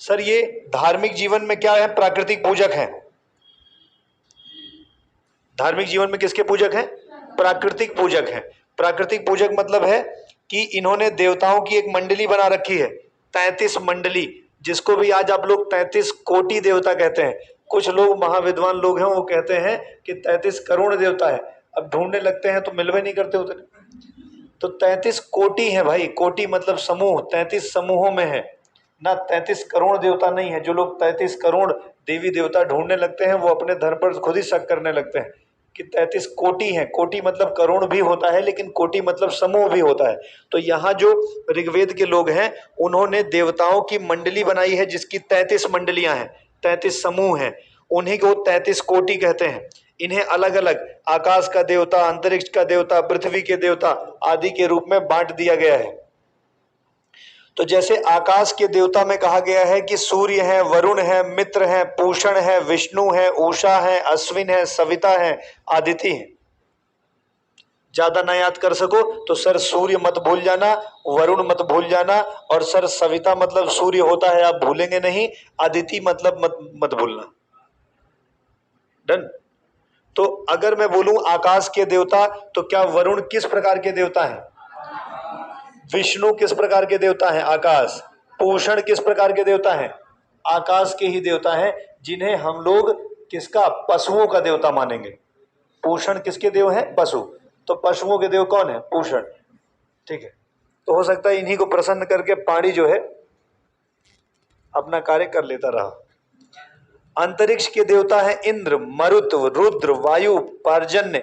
Speaker 1: सर ये धार्मिक जीवन में क्या है? प्राकृतिक पूजक हैं। धार्मिक जीवन में किसके पूजक हैं? प्राकृतिक पूजक हैं। प्राकृतिक पूजक मतलब है कि इन्होंने देवताओं की एक मंडली बना रखी है, 33 मंडली, जिसको भी आज आप लोग 33 कोटि देवता कहते हैं। कुछ लोग महाविद्वान लोग हैं वो कहते हैं कि 33 करोड़ देवता है। अब ढूंढने लगते हैं तो मिलवे नहीं करते उतने। तो 33 कोटि है भाई, कोटि मतलब समूह, 33 समूहों में है ना, 33 करोड़ देवता नहीं है। जो लोग 33 करोड़ देवी देवता ढूंढने लगते हैं वो अपने धर्म पर खुद ही शक करने लगते हैं कि 33 कोटि है। कोटि मतलब करोड़ भी होता है, लेकिन कोटि मतलब समूह भी होता है। तो यहाँ जो ऋग्वेद के लोग हैं उन्होंने देवताओं की मंडली बनाई है जिसकी 33 मंडलियां हैं, 33 समूह हैं, उन्हीं को 33 कोटि कहते हैं। इन्हें अलग अलग आकाश का देवता, अंतरिक्ष का देवता, पृथ्वी के देवता आदि के रूप में बांट दिया गया है। तो जैसे आकाश के देवता में कहा गया है कि सूर्य है, वरुण है, मित्र है, पूषण है, विष्णु है, उषा है, अश्विन है, सविता है, आदिति है। ज्यादा ना याद कर सको तो सर सूर्य मत भूल जाना, वरुण मत भूल जाना, और सर सविता मतलब सूर्य होता है, आप भूलेंगे नहीं, आदिति मतलब मत भूलना। डन। तो अगर मैं बोलूं आकाश के देवता, तो क्या वरुण किस प्रकार के देवता हैं? विष्णु किस प्रकार के देवता हैं? आकाश। पूषण किस प्रकार के देवता हैं? आकाश के ही देवता हैं, जिन्हें हम लोग किसका? पशुओं का देवता मानेंगे। पूषण किसके देव हैं? पशु। तो पशुओं के देव कौन है? पूषण। ठीक है, तो हो सकता है इन्हीं को प्रसन्न करके पाणी जो है अपना कार्य कर लेता रहा। अंतरिक्ष के देवता है इंद्र, मरुत, रुद्र, वायु, पार्जन्य।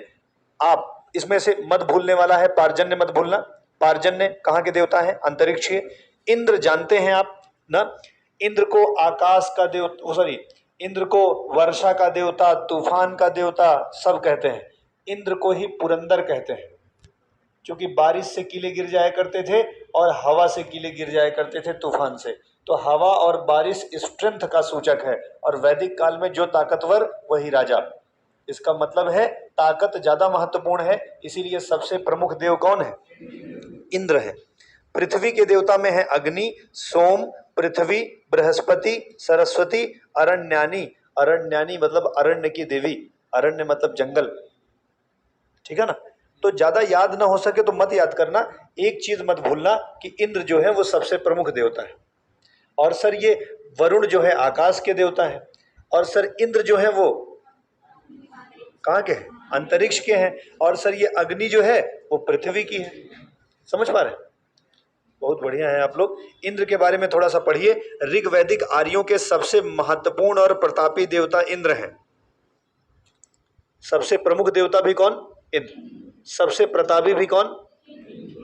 Speaker 1: आप इसमें से मत भूलने वाला है पार्जन्य, मत भूलना। पार्जन्य कहाँ के देवता है? अंतरिक्ष के। इंद्र जानते हैं आप ना, इंद्र को आकाश का देवता, सॉरी, इंद्र को वर्षा का देवता, तूफान का देवता सब कहते हैं। इंद्र को ही पुरंदर कहते हैं, क्योंकि बारिश से कीले गिर जाया करते थे और हवा से कीले गिर जाया करते थे तूफान से। तो हवा और बारिश स्ट्रेंथ का सूचक है, और वैदिक काल में जो ताकतवर वही राजा। इसका मतलब है ताकत ज्यादा महत्वपूर्ण है, इसीलिए सबसे प्रमुख देव कौन है? इंद्र है। पृथ्वी के देवता में है अग्नि, सोम, पृथ्वी, बृहस्पति, सरस्वती, अरण्यानी। अरण्यानी मतलब अरण्य की देवी, अरण्य मतलब जंगल। ठीक है ना? तो ज्यादा याद ना हो सके तो मत याद करना, एक चीज मत भूलना कि इंद्र जो है वो सबसे प्रमुख देवता है। और सर ये वरुण जो है आकाश के देवता है, और सर इंद्र जो है वो कहाँ के हैं? अंतरिक्ष के हैं। और सर ये अग्नि जो है वो पृथ्वी की है। समझ पा रहे हैं? बहुत बढ़िया है आप लोग। इंद्र के बारे में थोड़ा सा पढ़िए। ऋग्वैदिक आर्यों के सबसे महत्वपूर्ण और प्रतापी देवता इंद्र हैं। सबसे प्रमुख देवता भी कौन? इंद्र। सबसे प्रतापी भी कौन?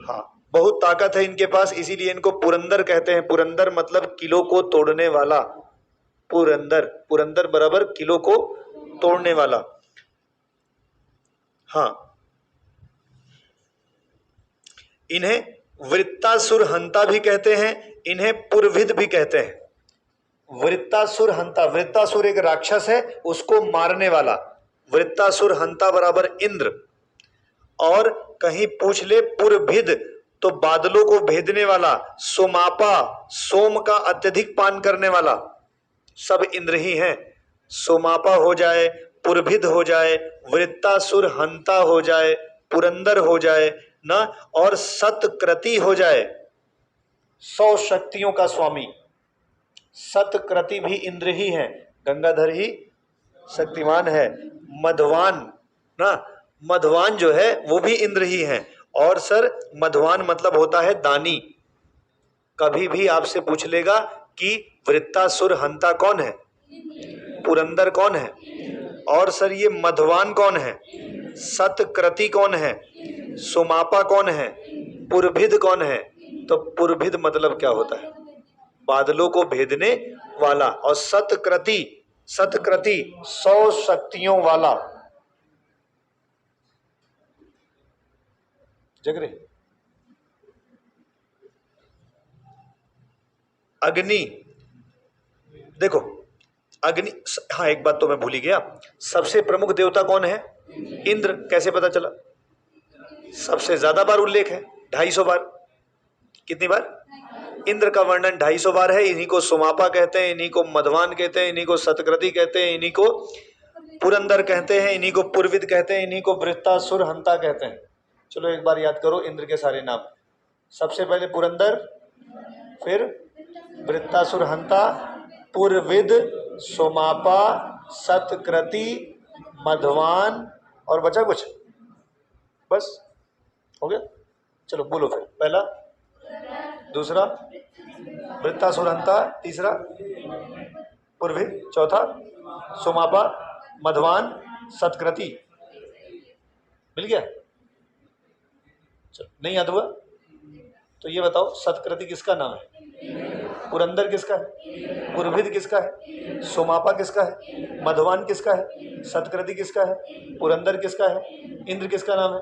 Speaker 1: हाँ, बहुत ताकत है इनके पास, इसीलिए इनको पुरंदर कहते हैं। पुरंदर मतलब किलो को तोड़ने वाला। पुरंदर, पुरंदर बराबर किलो को तोड़ने वाला। हाँ, इन्हें वृत्तासुर हंता भी कहते हैं, इन्हें पुरविद भी कहते हैं। वृत्तासुर हंता, वृत्तासुर एक राक्षस है, उसको मारने वाला। वृत्तासुर हंता बराबर इंद्र। और कहीं पूछ ले पुरभिद, तो बादलों को भेदने वाला। सोमापा, सोम का अत्यधिक पान करने वाला, सब इंद्र ही हैं। सोमापा हो जाए, पुरभिद हो जाए, वृत्तासुर हंता हो जाए, पुरंदर हो जाए ना, और सतक्रति हो जाए, 100 शक्तियों का स्वामी। सतक्रति भी इंद्र ही है, गंगाधर ही शक्तिमान है। मधवान ना, मधवान जो है वो भी इंद्र ही है। और सर मधवान मतलब होता है दानी। कभी भी आपसे पूछ लेगा कि वृत्तासुर हंता कौन है, पुरंदर कौन है, और सर ये मधवान कौन है, सतक्रति कौन है, सुमापा कौन है, पुरभिद कौन है। तो पुरभिद मतलब क्या होता है? बादलों को भेदने वाला। और सतक्रति, सतक्रति 100 शक्तियों वाला। जग रहे? अग्नि, देखो अग्नि, हाँ एक बात तो मैं भूल ही गया, सबसे प्रमुख देवता कौन है? इंद्र। कैसे पता चला? सबसे ज्यादा बार उल्लेख है, 250 बार। कितनी बार? इंद्र का वर्णन 250 बार है। इन्हीं को सुमापा कहते हैं, इन्हीं को मधवान कहते हैं, इन्हीं को सतक्रति कहते हैं, इन्हीं को पुरंदर कहते हैं, इन्हीं को पुरविद कहते हैं, इन्हीं को वृत्तासुर हंता कहते हैं। चलो एक बार याद करो इंद्र के सारे नाम। सबसे पहले पुरंदर, फिर वृत्तासुर हंता, पुरविद, सोमापा, सतक्रति, मधवान, और बचा कुछ? बस हो गया। चलो बोलो फिर। पहला, दूसरा वृत्तासुर हंता, तीसरा पुरविद, चौथा सोमापा, मधवान, सतक्रति। मिल गया? चलो, नहीं याद हुआ तो ये बताओ सतक्रति किसका नाम है? पुरंदर किसका है? पुरभिद किसका है? सोमापा किसका है? मधवान किसका है? सतक्रति किसका है? पुरंदर किसका है? इंद्र किसका नाम है?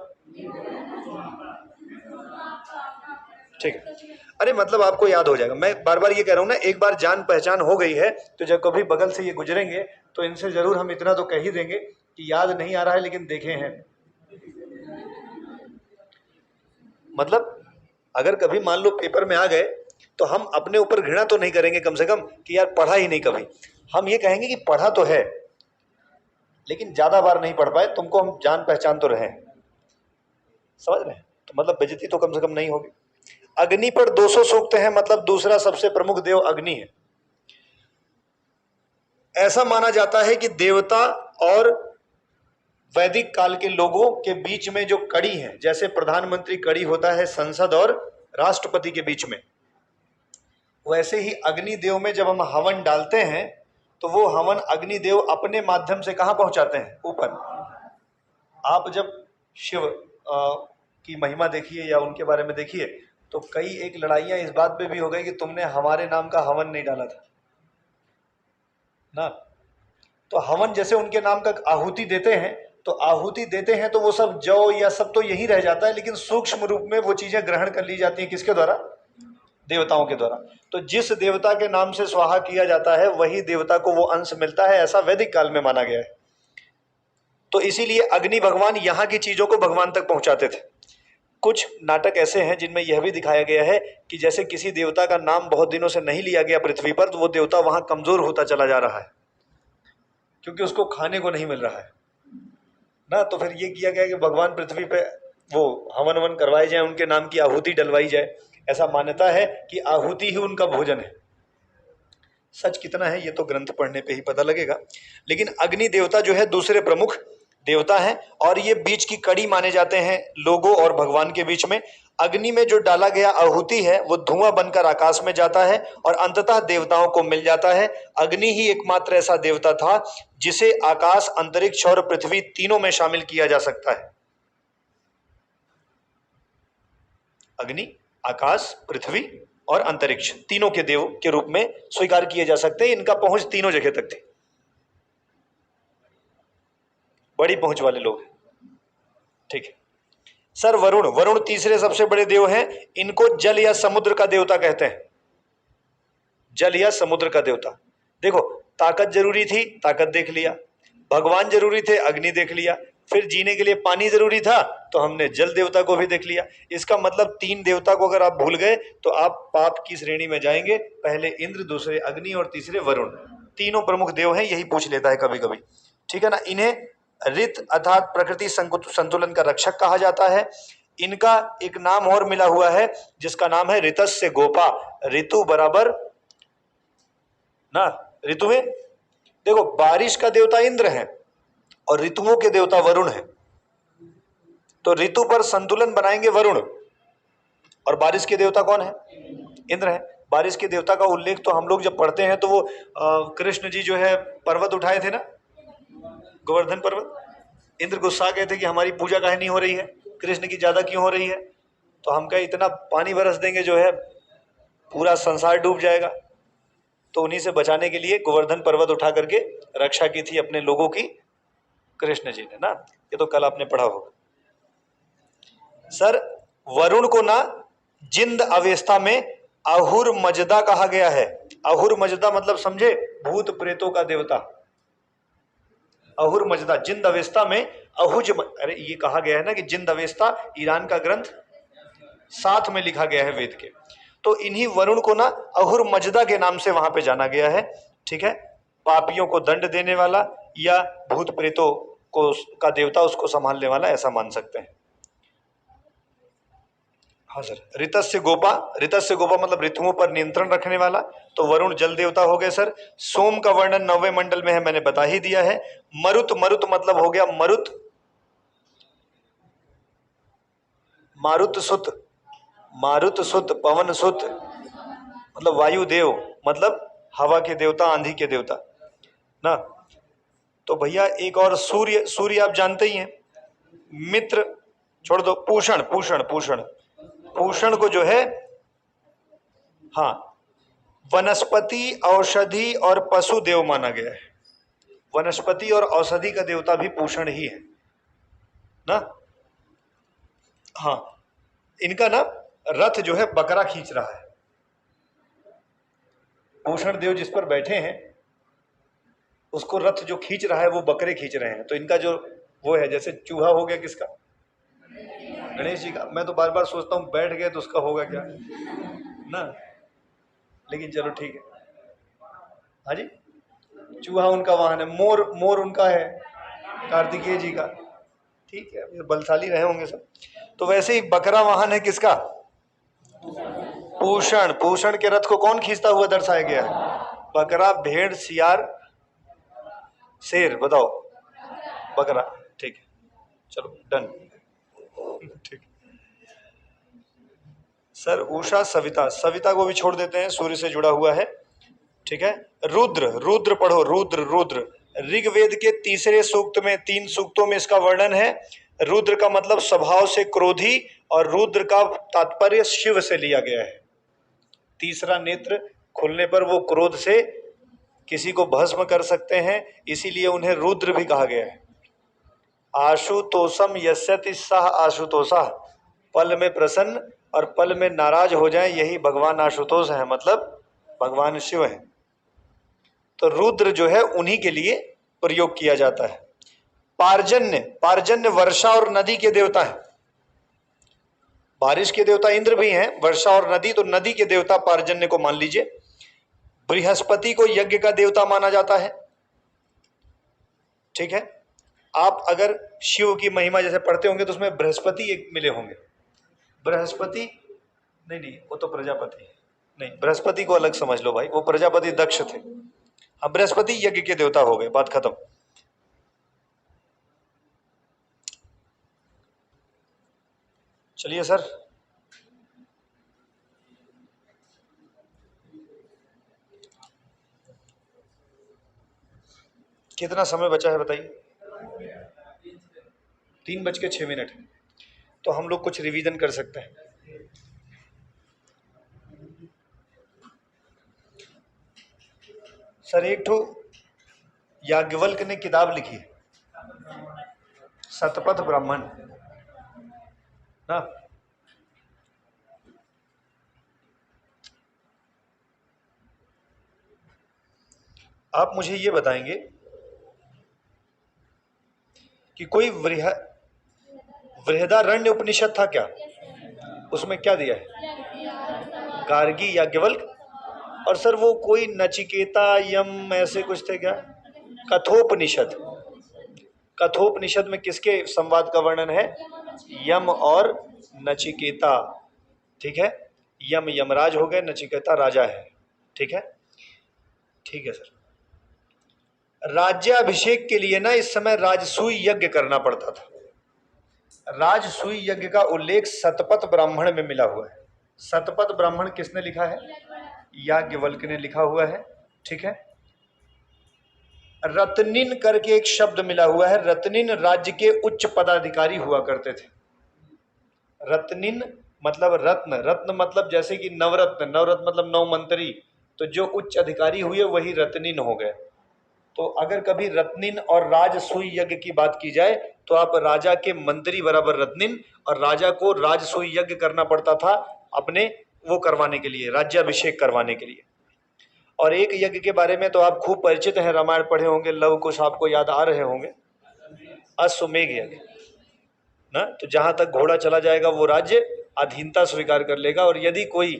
Speaker 1: ठीक है। अरे मतलब आपको याद हो जाएगा। मैं बार बार ये कह रहा हूं ना, एक बार जान पहचान हो गई है तो जब कभी बगल से ये गुजरेंगे तो इनसे जरूर हम इतना तो कह ही देंगे कि याद नहीं आ रहा है लेकिन देखे हैं। मतलब अगर कभी मान लो पेपर में आ गए तो हम अपने ऊपर घृणा तो नहीं करेंगे कम से कम कि यार पढ़ा ही नहीं कभी। हम ये कहेंगे कि पढ़ा तो है, लेकिन ज्यादा बार नहीं पढ़ पाए, तुमको हम जान पहचान तो रहे, समझ रहे हैं, तो मतलब बेइज्जती तो कम से कम नहीं होगी। अग्नि पर 200 सूक्त हैं, मतलब दूसरा सबसे प्रमुख देव अग्नि है। ऐसा माना जाता है कि देवता और वैदिक काल के लोगों के बीच में जो कड़ी है, जैसे प्रधानमंत्री कड़ी होता है संसद और राष्ट्रपति के बीच में, वैसे ही अग्निदेव में जब हम हवन डालते हैं तो वो हवन अग्निदेव अपने माध्यम से कहां पहुंचाते हैं? ऊपर। आप जब शिव की महिमा देखिए या उनके बारे में देखिए तो कई एक लड़ाइयां इस बात पे भी हो गई कि तुमने हमारे नाम का हवन नहीं डाला था ना। तो हवन जैसे उनके नाम का आहुति देते हैं, तो आहुति देते हैं तो वो सब जौ या सब तो यही रह जाता है, लेकिन सूक्ष्म रूप में वो चीजें ग्रहण कर ली जाती हैं किसके द्वारा? देवताओं के द्वारा। तो जिस देवता के नाम से स्वाहा किया जाता है वही देवता को वो अंश मिलता है, ऐसा वैदिक काल में माना गया है। तो इसीलिए अग्नि भगवान यहां की चीजों को भगवान तक पहुंचाते थे। कुछ नाटक ऐसे हैं जिनमें यह भी दिखाया गया है कि जैसे किसी देवता का नाम बहुत दिनों से नहीं लिया गया पृथ्वी पर, तो वो देवता वहां कमजोर होता चला जा रहा है क्योंकि उसको खाने को नहीं मिल रहा है ना। तो फिर ये किया गया कि भगवान पृथ्वी पे वो हवन वन करवाए जाए, उनके नाम की आहुति डलवाई जाए। ऐसा मान्यता है कि आहुति ही उनका भोजन है। सच कितना है ये तो ग्रंथ पढ़ने पे ही पता लगेगा। लेकिन अग्नि देवता जो है दूसरे प्रमुख देवता हैं और ये बीच की कड़ी माने जाते हैं लोगों और भगवान के बीच में। अग्नि में जो डाला गया आहुति है वो धुआं बनकर आकाश में जाता है और अंततः देवताओं को मिल जाता है। अग्नि ही एकमात्र ऐसा देवता था जिसे आकाश, अंतरिक्ष और पृथ्वी तीनों में शामिल किया जा सकता है। अग्नि, आकाश, पृथ्वी और अंतरिक्ष तीनों के देव के रूप में स्वीकार किए जा सकते हैं। इनका पहुंच तीनों जगह तक थी, बड़ी पहुंच वाले लोग हैं। ठीक है सर। वरुण, वरुण तीसरे सबसे बड़े देव हैं। इनको जल या समुद्र का देवता कहते हैं। जल या समुद्र का देवता। देखो, ताकत जरूरी थी, ताकत देख लिया। भगवान जरूरी थे, अग्नि देख लिया। फिर जीने के लिए पानी जरूरी था तो हमने जल देवता को भी देख लिया। इसका मतलब तीन देवता को अगर आप भूल गए तो आप पाप की श्रेणी में जाएंगे। पहले इंद्र, दूसरे अग्नि और तीसरे वरुण, तीनों प्रमुख देव हैं। यही पूछ लेता है कभी कभी, ठीक है ना। इन्हें ऋत अर्थात प्रकृति संतुलन का रक्षक कहा जाता है। इनका एक नाम और मिला हुआ है जिसका नाम है ऋतस्य गोपा। ऋतु बराबर ना, ऋतु है। देखो, बारिश का देवता इंद्र है और ऋतुओं के देवता वरुण है। तो ऋतु पर संतुलन बनाएंगे वरुण, और बारिश के देवता कौन है? इंद्र है। बारिश के देवता का उल्लेख तो हम लोग जब पढ़ते हैं तो वो कृष्ण जी जो है पर्वत उठाए थे ना, गोवर्धन पर्वत। इंद्र गुस्सा गए थे कि हमारी पूजा काहे नहीं हो रही है, कृष्ण की ज्यादा क्यों हो रही है। तो हम कहे इतना पानी बरस देंगे जो है पूरा संसार डूब जाएगा। तो उन्हीं से बचाने के लिए गोवर्धन पर्वत उठा करके रक्षा की थी अपने लोगों की कृष्ण जी ने ना। ये तो कल आपने पढ़ा होगा सर। वरुण को ना जिंद अवस्था में अहुर मजदा कहा गया है। अहुर मजदा मतलब समझे, भूत प्रेतों का देवता। अहुर मजदा जिंद अवस्था में अहुज अरे ये कहा गया है ना कि जिंद अवस्था ईरान का ग्रंथ 7 में लिखा गया है वेद के। तो इन्हीं वरुण को ना अहुर मजदा के नाम से वहां पे जाना गया है। ठीक है, पापियों को दंड देने वाला या भूत प्रेतों को का देवता, उसको संभालने वाला, ऐसा मान सकते हैं। हाँ सर। ऋतस्य गोपा, ऋतस्य गोपा मतलब ऋतुओं पर नियंत्रण रखने वाला। तो वरुण जल देवता हो गए सर। सोम का वर्णन 9वें मंडल में है, मैंने बता ही दिया है। मरुत, मरुत मतलब हो गया मरुत, मारुत सुत, मारुत सुत, पवन सुत मतलब वायुदेव, मतलब हवा के देवता, आंधी के देवता ना। तो भैया एक और सूर्य, सूर्य आप जानते ही हैं। मित्र छोड़ दो, पूषण, पूषण, पूषण, पूषण को जो है, हाँ, वनस्पति, औषधि और पशु देव माना गया है। वनस्पति और औषधि का देवता भी पूषण ही है ना। हाँ, इनका ना रथ जो है बकरा खींच रहा है। पूषण देव जिस पर बैठे हैं उसको रथ जो खींच रहा है वो बकरे खींच रहे हैं। तो इनका जो वो है, जैसे चूहा हो गया किसका? गणेश जी का। मैं तो बार बार सोचता हूँ बैठ गए तो उसका होगा क्या ना, लेकिन चलो ठीक है। हाँ जी, चूहा उनका वाहन है। मोर, मोर उनका है। कार्तिकेय जी का। ठीक है, ये बलशाली रहे होंगे सब। तो वैसे ही बकरा वाहन है किसका? पूषण। पूषण के रथ को कौन खींचता हुआ दर्शाया गया है? बकरा, भेड़, सियार, शेर, बताओ। बकरा। ठीक है, चलो डन। ठीक। सर उषा, सविता, सविता को भी छोड़ देते हैं, सूर्य से जुड़ा हुआ है। ठीक है। रुद्र, रुद्र पढ़ो, रुद्र, रुद्र। ऋग्वेद के तीसरे सूक्त में, 3 सूक्तों में इसका वर्णन है। रुद्र का मतलब स्वभाव से क्रोधी, और रुद्र का तात्पर्य शिव से लिया गया है। तीसरा नेत्र खुलने पर वो क्रोध से किसी को भस्म कर सकते हैं, इसीलिए उन्हें रुद्र भी कहा गया है। आशुतोषम यस्यति सह आशुतोषा, पल में प्रसन्न और पल में नाराज हो जाए, यही भगवान आशुतोष है, मतलब भगवान शिव है। तो रुद्र जो है उन्हीं के लिए प्रयोग किया जाता है। पार्जन्य, पार्जन्य वर्षा और नदी के देवता हैं। बारिश के देवता इंद्र भी हैं, वर्षा और नदी, तो नदी के देवता पार्जन्य को मान लीजिए। बृहस्पति को यज्ञ का देवता माना जाता है। ठीक है। आप अगर शिव की महिमा जैसे पढ़ते होंगे तो उसमें बृहस्पति एक मिले होंगे। बृहस्पति नहीं, नहीं वो तो प्रजापति है। नहीं, बृहस्पति को अलग समझ लो भाई, वो प्रजापति दक्ष थे। हाँ, बृहस्पति यज्ञ के देवता हो गए, बात खत्म। चलिए सर, कितना समय बचा है बताइए? 3:06 तो हम लोग कुछ रिवीजन कर सकते हैं। सर एक ठो याज्ञवल्क्य ने किताब लिखी है, शतपथ ब्राह्मण ना। आप मुझे ये बताएंगे कि कोई बृहदारण्य उपनिषद था क्या? उसमें क्या दिया है? गार्गी, याज्ञवल्क्य। और सर वो कोई नचिकेता, यम, ऐसे कुछ थे क्या? कठोपनिषद। कठोपनिषद में किसके संवाद का वर्णन है? यम और नचिकेता। ठीक है। यम यमराज हो गए, नचिकेता राजा है। ठीक है, ठीक है सर। राज्याभिषेक के लिए ना इस समय राजसूय यज्ञ करना पड़ता था। राजसूय यज्ञ का उल्लेख शतपथ ब्राह्मण में मिला हुआ है। शतपथ ब्राह्मण किसने लिखा है? याज्ञवल्क्य ने लिखा हुआ है। ठीक है। रत्निन करके एक शब्द मिला हुआ है। रत्निन राज्य के उच्च पदाधिकारी हुआ करते थे। रत्निन मतलब रत्न, रत्न मतलब जैसे कि नवरत्न, नवरत्न मतलब 9 मंत्री, तो जो उच्च अधिकारी हुए वही रत्निन हो गए। तो अगर कभी रत्निन और राजसूय यज्ञ की बात की जाए तो आप राजा के मंत्री बराबर रत्निन, और राजा को राजसूय यज्ञ करना पड़ता था अपने वो करवाने के लिए, राज्याभिषेक करवाने के लिए। और एक यज्ञ के बारे में तो आप खूब परिचित हैं, रामायण पढ़े होंगे, लव कुश आपको याद आ रहे होंगे, अश्वमेघ यज्ञ ना। तो जहां तक घोड़ा चला जाएगा वो राज्य अधीनता स्वीकार कर लेगा, और यदि कोई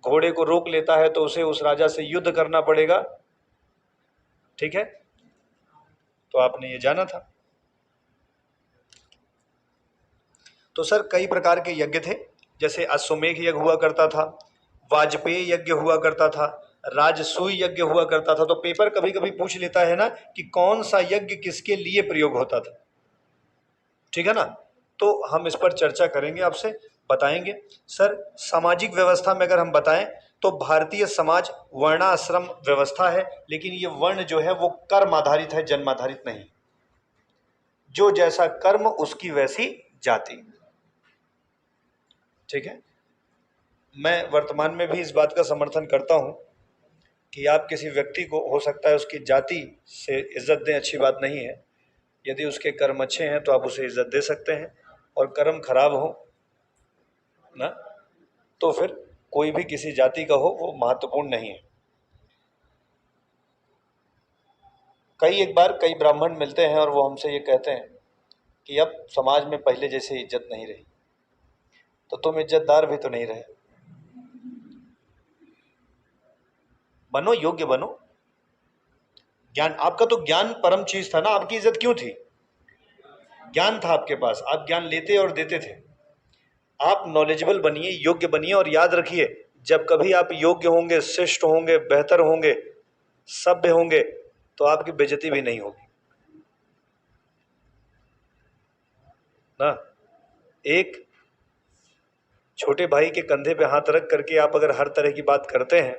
Speaker 1: घोड़े को रोक लेता है तो उसे उस राजा से युद्ध करना पड़ेगा। ठीक है, तो आपने ये जाना था। तो सर कई प्रकार के यज्ञ थे, जैसे अश्वमेघ यज्ञ हुआ करता था, वाजपेयी यज्ञ हुआ करता था, राजसूय यज्ञ हुआ करता था। तो पेपर कभी कभी पूछ लेता है ना कि कौन सा यज्ञ किसके लिए प्रयोग होता था। ठीक है ना, तो हम इस पर चर्चा करेंगे, आपसे बताएंगे। सर सामाजिक व्यवस्था में अगर हम बताएं तो भारतीय समाज वर्णाश्रम व्यवस्था है, लेकिन ये वर्ण जो है वो कर्म आधारित है, जन्म आधारित नहीं। जो जैसा कर्म उसकी वैसी जाति। ठीक है। मैं वर्तमान में भी इस बात का समर्थन करता हूं कि आप किसी व्यक्ति को, हो सकता है उसकी जाति से इज्जत दें, अच्छी बात नहीं है। यदि उसके कर्म अच्छे हैं तो आप उसे इज्जत दे सकते हैं, और कर्म खराब हो ना तो फिर कोई भी किसी जाति का हो वो महत्वपूर्ण नहीं है। एक बार कई ब्राह्मण मिलते हैं और वो हमसे ये कहते हैं कि अब समाज में पहले जैसे इज्जत नहीं रही, तो तुम इज्जतदार भी तो नहीं रहे, बनो, योग्य बनो। ज्ञान, आपका तो ज्ञान परम चीज था ना, आपकी इज्जत क्यों थी? ज्ञान था आपके पास, आप ज्ञान लेते और देते थे। आप नॉलेजेबल बनिए, योग्य बनिए, और याद रखिए जब कभी आप योग्य होंगे, श्रेष्ठ होंगे, बेहतर होंगे, सभ्य होंगे, तो आपकी बेइज्जती भी नहीं होगी ना। एक छोटे भाई के कंधे पे हाथ रख करके आप अगर हर तरह की बात करते हैं,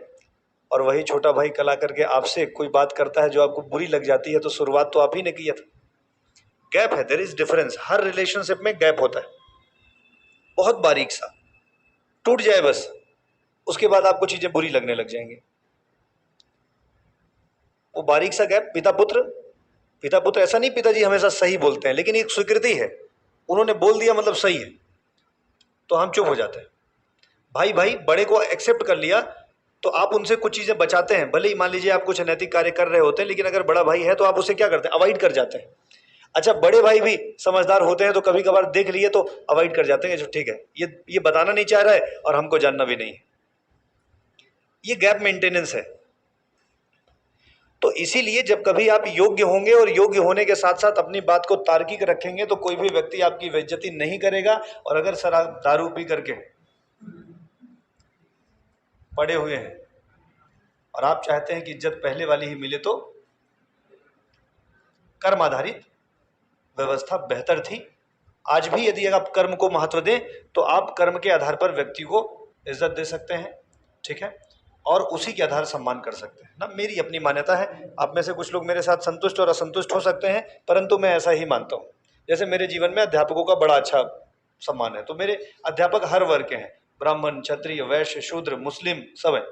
Speaker 1: और वही छोटा भाई कल आकर के आपसे कोई बात करता है जो आपको बुरी लग जाती है, तो शुरुआत तो आप ही ने किया था। गैप है, देयर इज डिफरेंस। हर रिलेशनशिप में गैप होता है, बहुत बारीक सा, टूट जाए बस, उसके बाद आपको चीजें बुरी लगने लग जाएंगी। वो बारीक सा गैप, पिता पुत्र, पिता पुत्र ऐसा नहीं पिताजी हमेशा सही बोलते हैं, लेकिन एक स्वीकृति है, उन्होंने बोल दिया मतलब सही है, तो हम चुप हो जाते हैं। भाई भाई बड़े को एक्सेप्ट कर लिया, तो आप उनसे कुछ चीजें बचाते हैं, भले ही मान लीजिए आप कुछ अनैतिक कार्य कर रहे होते हैं, लेकिन अगर बड़ा भाई है तो आप उसे क्या करते हैं, अवॉइड कर जाते हैं। अच्छा, बड़े भाई भी समझदार होते हैं, तो कभी कभार देख लिए तो अवॉइड कर जाते हैं, जो ठीक है ये बताना नहीं चाह रहा है और हमको जानना भी नहीं है। ये गैप मेंटेनेंस है। तो इसीलिए जब कभी आप योग्य होंगे और योग्य होने के साथ साथ अपनी बात को तार्किक रखेंगे, तो कोई भी व्यक्ति आपकी बेइज्जती नहीं करेगा। और अगर शराब दारू पी करके पड़े हुए हैं और आप चाहते हैं कि इज्जत पहले वाली ही मिले, तो कर्म आधारित व्यवस्था बेहतर थी। आज भी यदि आप कर्म को महत्व दें, तो आप कर्म के आधार पर व्यक्ति को इज्जत दे सकते हैं, ठीक है, और उसी के आधार सम्मान कर सकते हैं ना। मेरी अपनी मान्यता है, आप में से कुछ लोग मेरे साथ संतुष्ट और असंतुष्ट हो सकते हैं, परंतु मैं ऐसा ही मानता हूँ। जैसे मेरे जीवन में अध्यापकों का बड़ा अच्छा सम्मान है, तो मेरे अध्यापक हर वर्ग के हैं, ब्राह्मण, क्षत्रिय, वैश्य, शूद्र, मुस्लिम, सब है,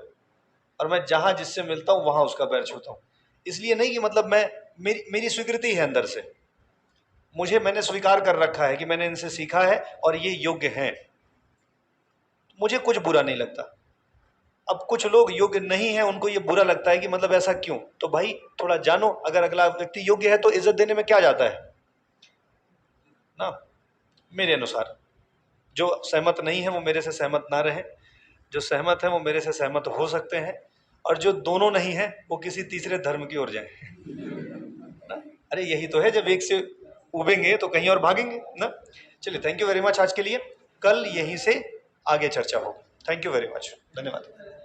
Speaker 1: और मैं जहाँ जिससे मिलता हूँ वहाँ उसका पैर छूता हूँ। इसलिए नहीं कि मतलब मेरी स्वीकृति है अंदर से, मैंने स्वीकार कर रखा है कि मैंने इनसे सीखा है और ये योग्य हैं, मुझे कुछ बुरा नहीं लगता। अब कुछ लोग योग्य नहीं है, उनको ये बुरा लगता है कि मतलब ऐसा क्यों। तो भाई थोड़ा जानो, अगर अगला व्यक्ति योग्य है तो इज्जत देने में क्या जाता है ना। मेरे अनुसार जो सहमत नहीं है वो मेरे से सहमत ना रहे, जो सहमत है वो मेरे से सहमत हो सकते हैं, और जो दोनों नहीं है वो किसी तीसरे धर्म की ओर जाए ना। अरे यही तो है, जब एक से उबेंगे तो कहीं और भागेंगे ना। चलिए, थैंक यू वेरी मच आज के लिए, कल यहीं से आगे चर्चा होगी। थैंक यू वेरी मच, धन्यवाद।